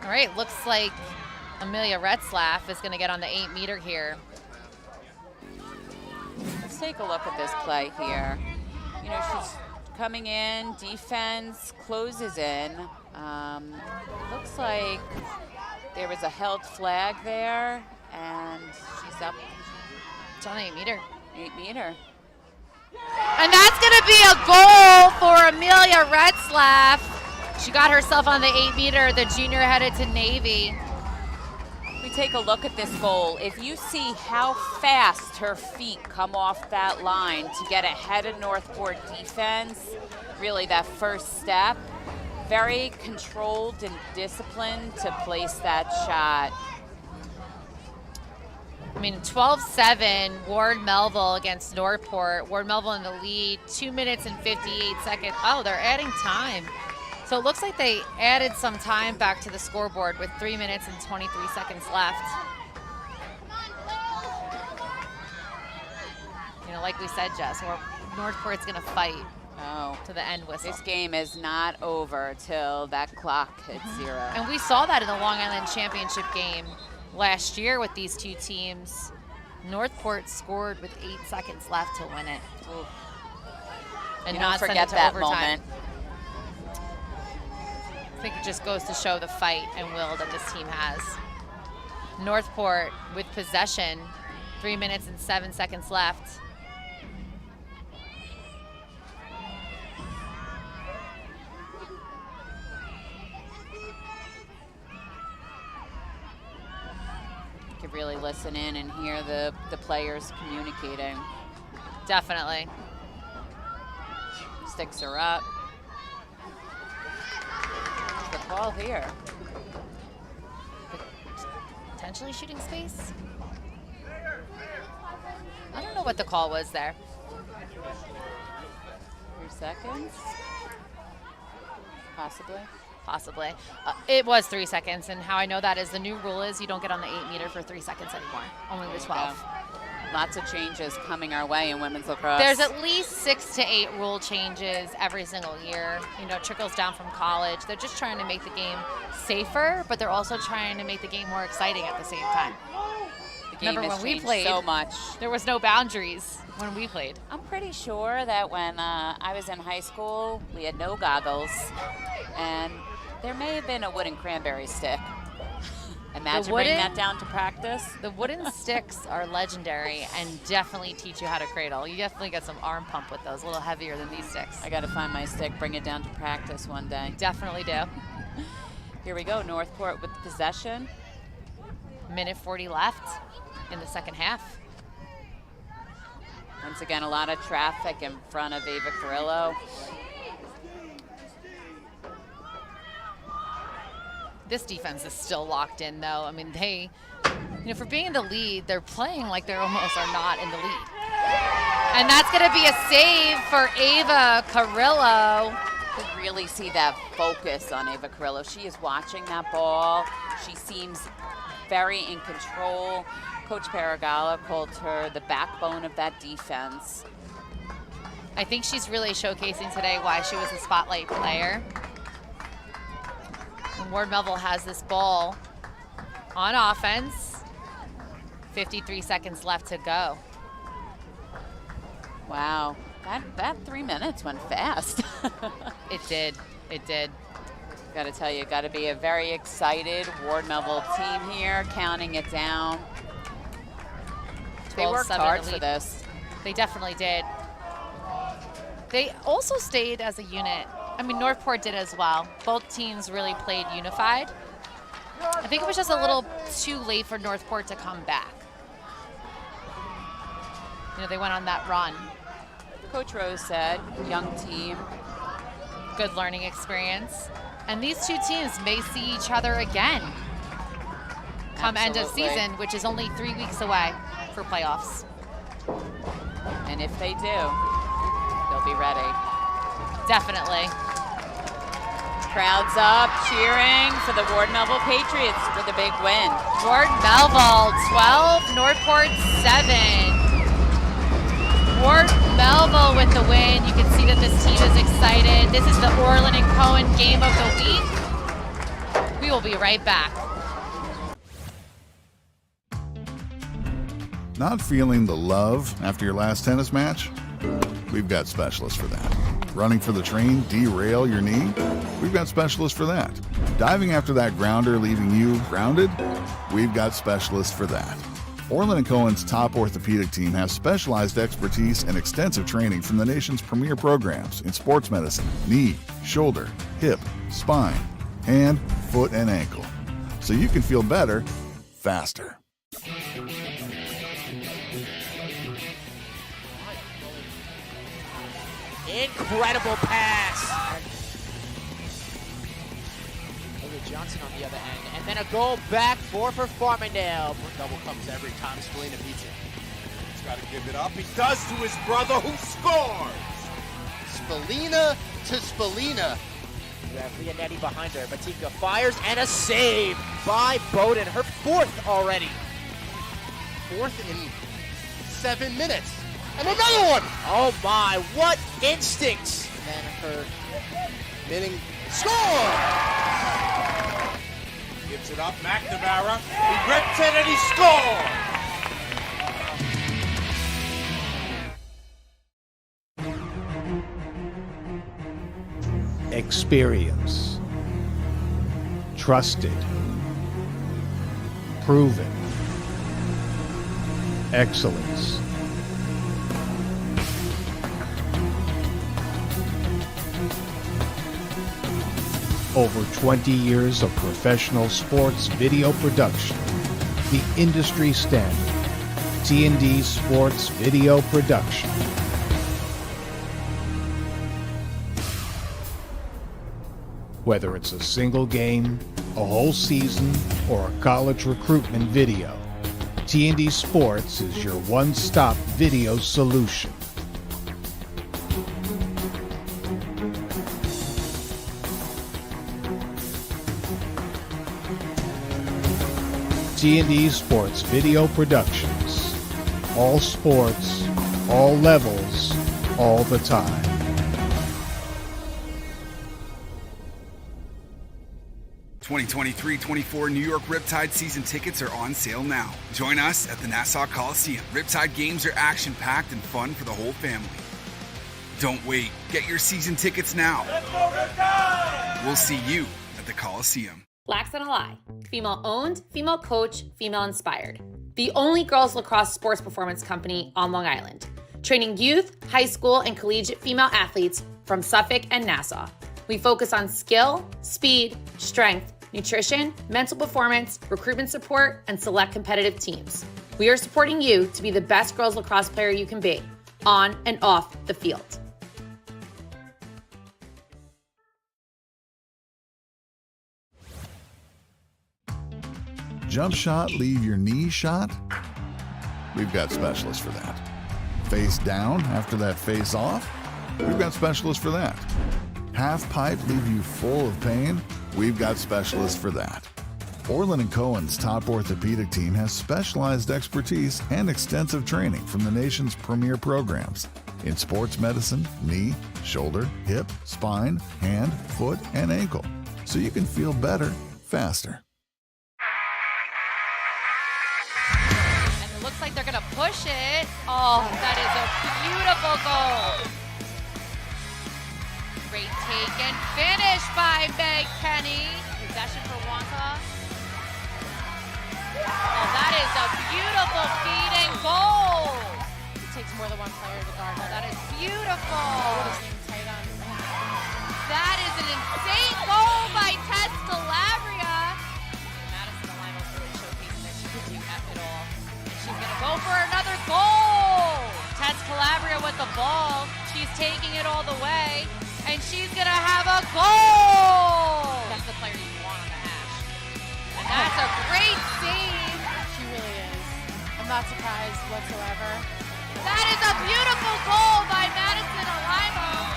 All right, looks like Amelia Retzlaff is going to get on the 8-meter here. Let's take a look at this play here. You know, she's coming in, defense closes in. Looks like there was a held flag there, and she's up. It's on the 8-meter. 8-meter. And that's going to be a goal for Amelia Retzlaff. She got herself on the 8-meter, the junior headed to Navy. We take a look at this goal. If you see how fast her feet come off that line to get ahead of Northport defense, really that first step, very controlled and disciplined to place that shot. I mean, 12-7, Ward Melville against Northport. Ward Melville in the lead, 2 minutes and 58 seconds. Oh, they're adding time. So it looks like they added some time back to the scoreboard with 3 minutes and 23 seconds left. You know, like we said, Jess, Northport's going to fight to the end whistle. This game is not over till that clock hits 0. And we saw that in the Long Island Championship game last year with these two teams. Northport scored with 8 seconds left to win it. Ooh. And you not don't forget that overtime. moment. I think it just goes to show the fight and will that this team has. Northport with possession, 3 minutes and 7 seconds left. You could really listen in and hear the players communicating. Definitely. Sticks are up. The ball here. Potentially shooting space? I don't know what the call was there. 3 seconds? Possibly. Possibly. It was 3 seconds, and how I know that is the new rule is you don't get on the 8-meter for 3 seconds anymore. Only the 12. Lots of changes coming our way in women's lacrosse. There's at least 6 to 8 rule changes every single year. You know, it trickles down from college. They're just trying to make the game safer, but they're also trying to make the game more exciting at the same time. The game Remember has when we changed played, so much. There was no boundaries when we played. I'm pretty sure that when I was in high school, we had no goggles, and there may have been a wooden cranberry stick. Imagine bringing that down to practice. The wooden sticks are legendary and definitely teach you how to cradle. You definitely get some arm pump with those, a little heavier than these sticks. I got to find my stick, bring it down to practice one day. Definitely do. Here we go, Northport with possession. Minute 40 left in the second half. Once again, a lot of traffic in front of Ava Carrillo. This defense is still locked in, though. I mean, they, you know, for being in the lead, they're playing like they almost are not in the lead. And that's going to be a save for Ava Carrillo. You can really see that focus on Ava Carrillo. She is watching that ball. She seems very in control. Coach Paragala called her the backbone of that defense. I think she's really showcasing today why she was a spotlight player. Ward Melville has this ball on offense. 53 seconds left to go. Wow, that 3 minutes went fast. It did. Got to tell you, got to be a very excited Ward Melville team here, counting it down. They worked hard for this. They definitely did. They also stayed as a unit. I mean, Northport did as well. Both teams really played unified. I think it was just a little too late for Northport to come back. You know, they went on that run. Coach Rose said, young team. Good learning experience. And these two teams may see each other again come end of season, which is only 3 weeks away for playoffs. And if they do, they'll be ready. Definitely. Crowds up, cheering for the Ward Melville Patriots for the big win. Ward Melville 12, Northport 7. Ward Melville with the win. You can see that this team is excited. This is the Orland and Cohen game of the week. We will be right back. Not feeling the love after your last tennis match? We've got specialists for that. Running for the train, derail your knee? We've got specialists for that. Diving after that grounder, leaving you grounded? We've got specialists for that. Orland & Cohen's top orthopedic team has specialized expertise and extensive training from the nation's premier programs in sports medicine, knee, shoulder, hip, spine, hand, foot, and ankle. So you can feel better, faster. Incredible pass. Johnson on the other end, and then a goal back for Farmingdale. Double comes every time Spalina beats it. He's got to give it up. He does to his brother, who scores. Spalina to Spalina. You have Leonetti behind her. Batika fires, and a save by Bowden. Her fourth already. Fourth in 7 minutes. And another one. Oh my, what instincts. And then her Minning score. Gives it up, McNamara. He rips it and he scores! Experience. Trusted. Proven. Excellence. Over 20 years of professional sports video production. The industry standard. T&D Sports Video Production. Whether it's a single game, a whole season, or a college recruitment video, T&D Sports is your one-stop video solution. T&D Sports Video Productions. All sports, all levels, all the time. (2023-24) New York Riptide season tickets are on sale now. Join us at the Nassau Coliseum. Riptide games are action-packed and fun for the whole family. Don't wait. Get your season tickets now. Let's go Riptide! We'll see you at the Coliseum. Lacks on a lie. Female owned, female coach, female inspired. The only girls lacrosse sports performance company on Long Island. Training youth, high school, and collegiate female athletes from Suffolk and Nassau. We focus on skill, speed, strength, nutrition, mental performance, recruitment support, and select competitive teams. We are supporting you to be the best girls lacrosse player you can be, on and off the field. Jump shot, leave your knee shot? We've got specialists for that. Face down after that face off? We've got specialists for that. Half pipe, leave you full of pain? We've got specialists for that. Orland & Cohen's top orthopedic team has specialized expertise and extensive training from the nation's premier programs in sports medicine, knee, shoulder, hip, spine, hand, foot, and ankle. so you can feel better faster. And it looks like they're going to push it. Oh, that is a beautiful goal. Great take and finish by Meg Kenny. Possession for Wonka. Oh, that is a beautiful feed and goal. It takes more than one player to guard Oh, her. that is beautiful. What is being tight on? That is an insane goal by Tess Calabria. Madison Alimo's really showcasing that she can do it all. And she's going to go for another goal. Tess Calabria with the ball. She's taking it all the way. And she's going to have a goal. That's the player you want on the hash. And that's a great save. She really is. I'm not surprised whatsoever. That is a beautiful goal by Madison Alimo.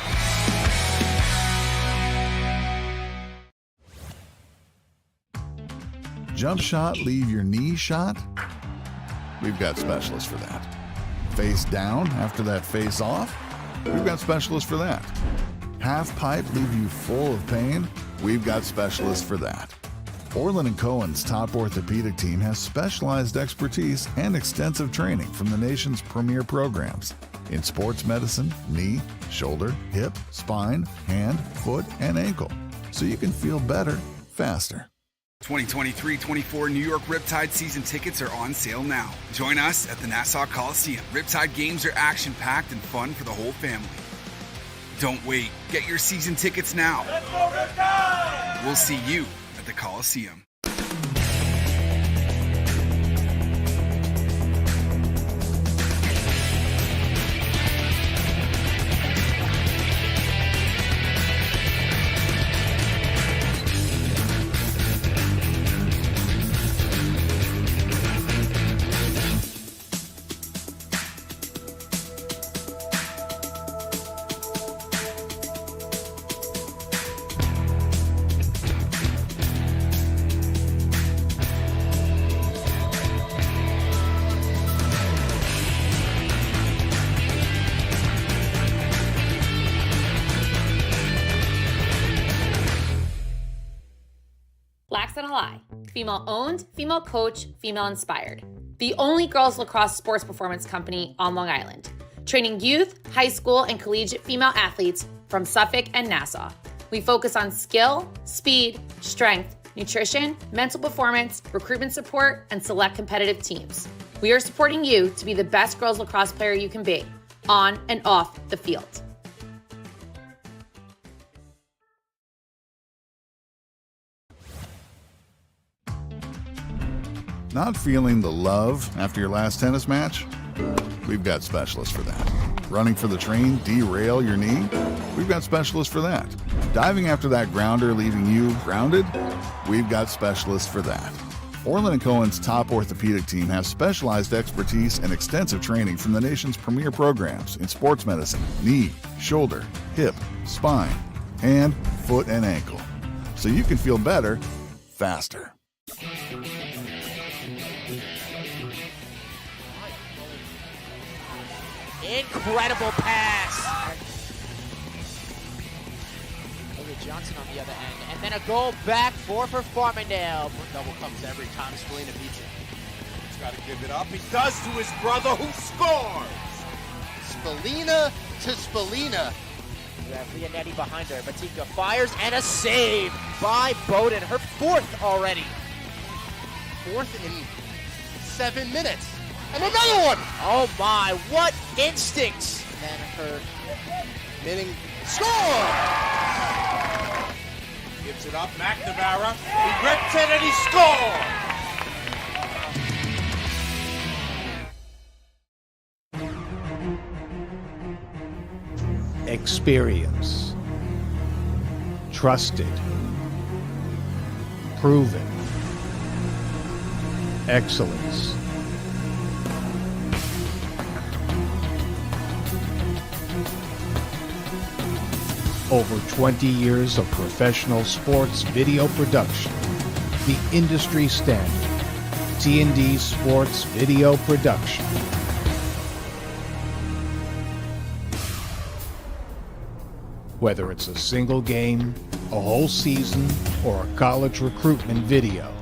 Jump shot, leave your knee shot? We've got specialists for that. Face down after that face off? We've got specialists for that. Half pipe, leave you full of pain? We've got specialists for that. Orland & Cohen's top orthopedic team has specialized expertise and extensive training from the nation's premier programs in sports medicine, knee, shoulder, hip, spine, hand, foot, and ankle, so you can feel better faster. 2023-24 New York Riptide season tickets are on sale now. Join us at the Nassau Coliseum. Riptide games are action-packed and fun for the whole family. Don't wait. Get your season tickets now. Let's go Riptide! We'll see you at the Coliseum. Female owned, female coach, female inspired. The only girls lacrosse sports performance company on Long Island. Training youth, high school, and collegiate female athletes from Suffolk and Nassau. We focus on skill, speed, strength, nutrition, mental performance, recruitment support, and select competitive teams. We are supporting you to be the best girls lacrosse player you can be, on and off the field. Not feeling the love after your last tennis match? We've got specialists for that. Running for the train, derail your knee? We've got specialists for that. Diving after that grounder, leaving you grounded? We've got specialists for that. Orland & Cohen's top orthopedic team has specialized expertise and extensive training from the nation's premier programs in sports medicine, knee, shoulder, hip, spine, hand, foot, and ankle, so you can feel better faster. Incredible pass. Look at Johnson on the other end. And then a goal back for Farmingdale. Double comes every time Spalina beats it. He's got to give it up. He does to his brother who scores. Spalina to Spalina. You have Leonetti behind her. Batika fires and a save by Bowden. Her fourth already. Fourth in 7 minutes. And another one! Oh my, what instincts! And her minning score! Gives it up, McNamara. He rips it and he scores! Experience. Trusted. Proven. Excellence. Over 20 years of professional sports video production. The industry standard. T&D Sports Video Production. Whether it's a single game, a whole season, or a college recruitment video,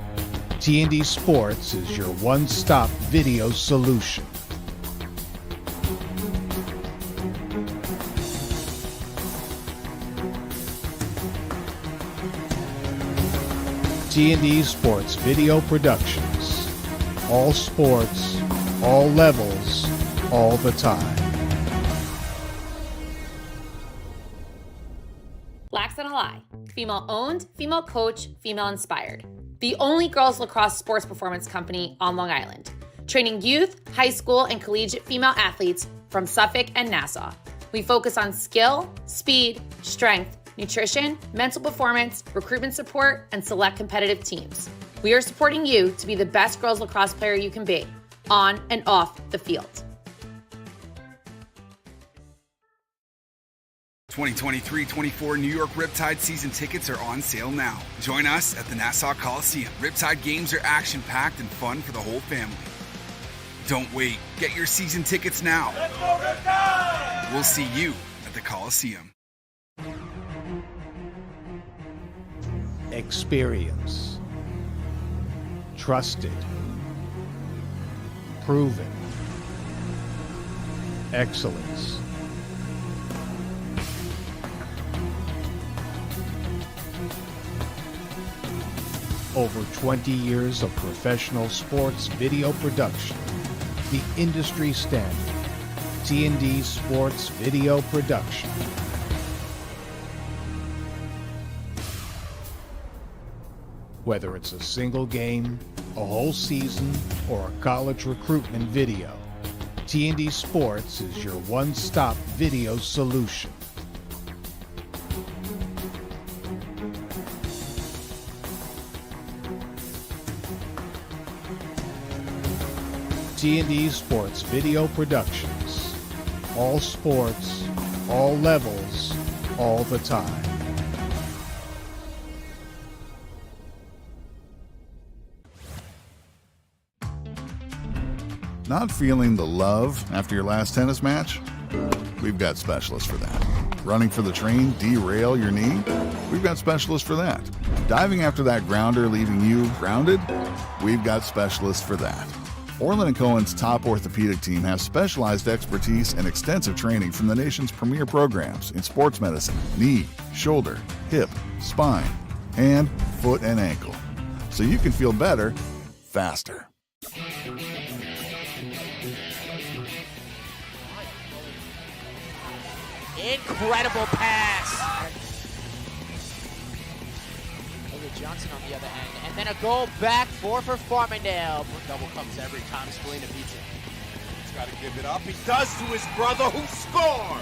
T&D Sports is your one-stop video solution. T&D Sports Video Productions. All sports, all levels, all the time. Lacks on a lie. Female owned, female coach, female inspired. The only girls lacrosse sports performance company on Long Island. Training youth, high school, and collegiate female athletes from Suffolk and Nassau. We focus on skill, speed, strength, nutrition, mental performance, recruitment support, and select competitive teams. We are supporting you to be the best girls lacrosse player you can be, on and off the field. 2023-24 New York Riptide season tickets are on sale now. Join us at the Nassau Coliseum. Riptide games are action-packed and fun for the whole family. Don't wait. Get your season tickets now. Let's go Riptide! We'll see you at the Coliseum. Experience. Trusted. Proven. Excellence. Over 20 years of professional sports video production. The industry standard. T&D Sports Video Production. Whether it's a single game, a whole season, or a college recruitment video, T&D Sports is your one-stop video solution. T&D Sports Video Productions. All sports, all levels, all the time. Not feeling the love after your last tennis match? We've got specialists for that. Running for the train, derail your knee? We've got specialists for that. Diving after that grounder, leaving you grounded? We've got specialists for that. Orland & Cohen's top orthopedic team has specialized expertise and extensive training from the nation's premier programs in sports medicine, knee, shoulder, hip, spine, hand, foot, and ankle. So you can feel better, faster. Incredible pass. Look at Johnson on the other end. And then a goal back for Farmingdale. Double comes every time Spalina beats it. He's got to give it up. He does to his brother who scores.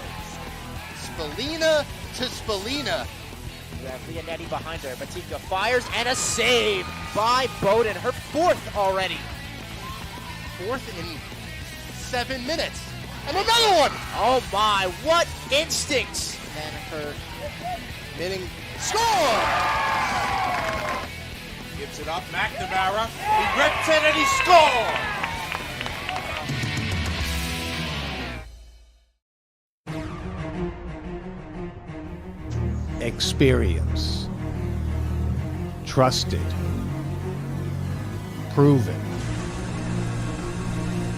Spalina to Spalina. You have Leonetti behind her. Batika fires and a save by Bowden. Her fourth already. Fourth in 7 minutes. And another one! Oh my, what instincts! And her winning score! Gives it up, McNamara. He rips it and he scores! Experience. Trusted. Proven.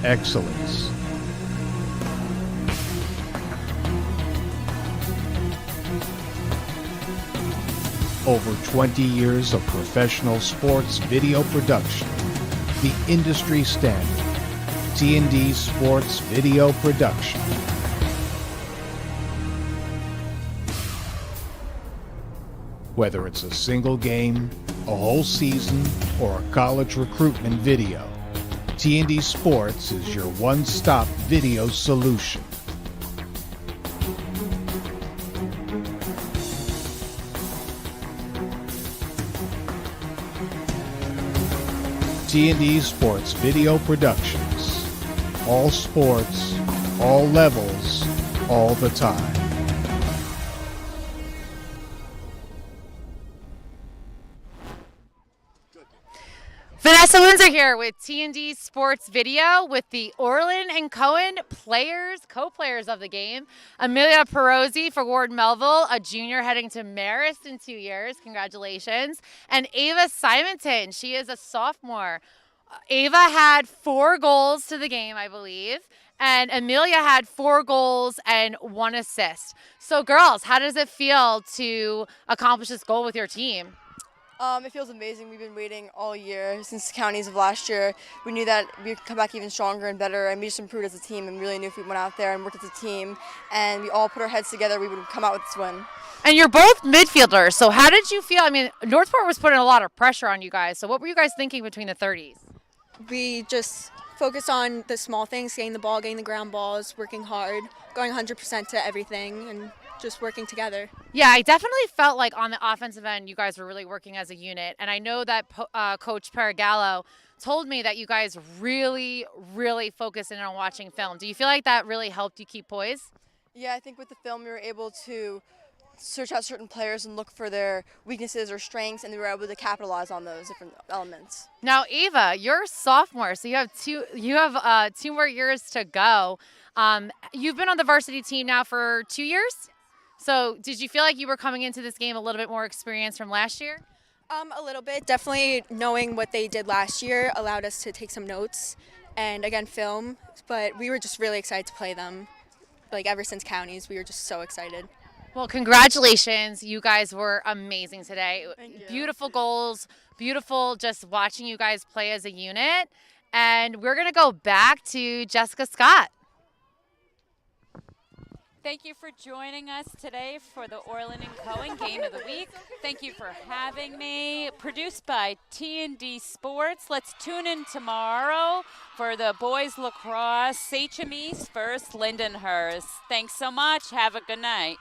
Excellence. Over 20 years of professional sports video production. The industry standard. T&D Sports Video Production. Whether it's a single game, a whole season, or a college recruitment video, T&D Sports is your one-stop video solution. T&D Sports Video Productions. All sports, all levels, all the time. Vanessa Windsor here with T&D Sports Video with the Orland and Cohen co-players of the game. Amelia Pirozzi for Ward Melville, a junior heading to Marist in 2 years. Congratulations. And Ava Simonton, she is a sophomore. Ava had 4 goals to the game, I believe. And Amelia had 4 goals and 1 assist. So girls, how does it feel to accomplish this goal with your team? It feels amazing. We've been waiting all year since the counties of last year. We knew that we could come back even stronger and better, and we just improved as a team and really knew if we went out there and worked as a team and we all put our heads together, we would come out with this win. And you're both midfielders, so how did you feel? I mean, Northport was putting a lot of pressure on you guys, so what were you guys thinking between the 30s? We just focused on the small things, getting the ball, getting the ground balls, working hard, going 100% to everything, and just working together. Yeah, I definitely felt like on the offensive end, you guys were really working as a unit. And I know that Coach Paragallo told me that you guys really, really focused in on watching film. Do you feel like that really helped you keep poise? Yeah, I think with the film we were able to search out certain players and look for their weaknesses or strengths, and we were able to capitalize on those different elements. Now, Ava, you're a sophomore, so you have two more years to go. You've been on the varsity team now for 2 years? So did you feel like you were coming into this game a little bit more experienced from last year? A little bit. Definitely knowing what they did last year allowed us to take some notes and, again, film. But we were just really excited to play them. Like, ever since counties, we were just so excited. Well, congratulations. You guys were amazing today. Thank you. Beautiful goals, beautiful just watching you guys play as a unit. And we're going to go back to Jessica Scott. Thank you for joining us today for the Orland and Cohen Game of the Week. Thank you for having me. Produced by T&D Sports. Let's tune in tomorrow for the boys lacrosse, Sachem East versus Lindenhurst. Thanks so much. Have a good night.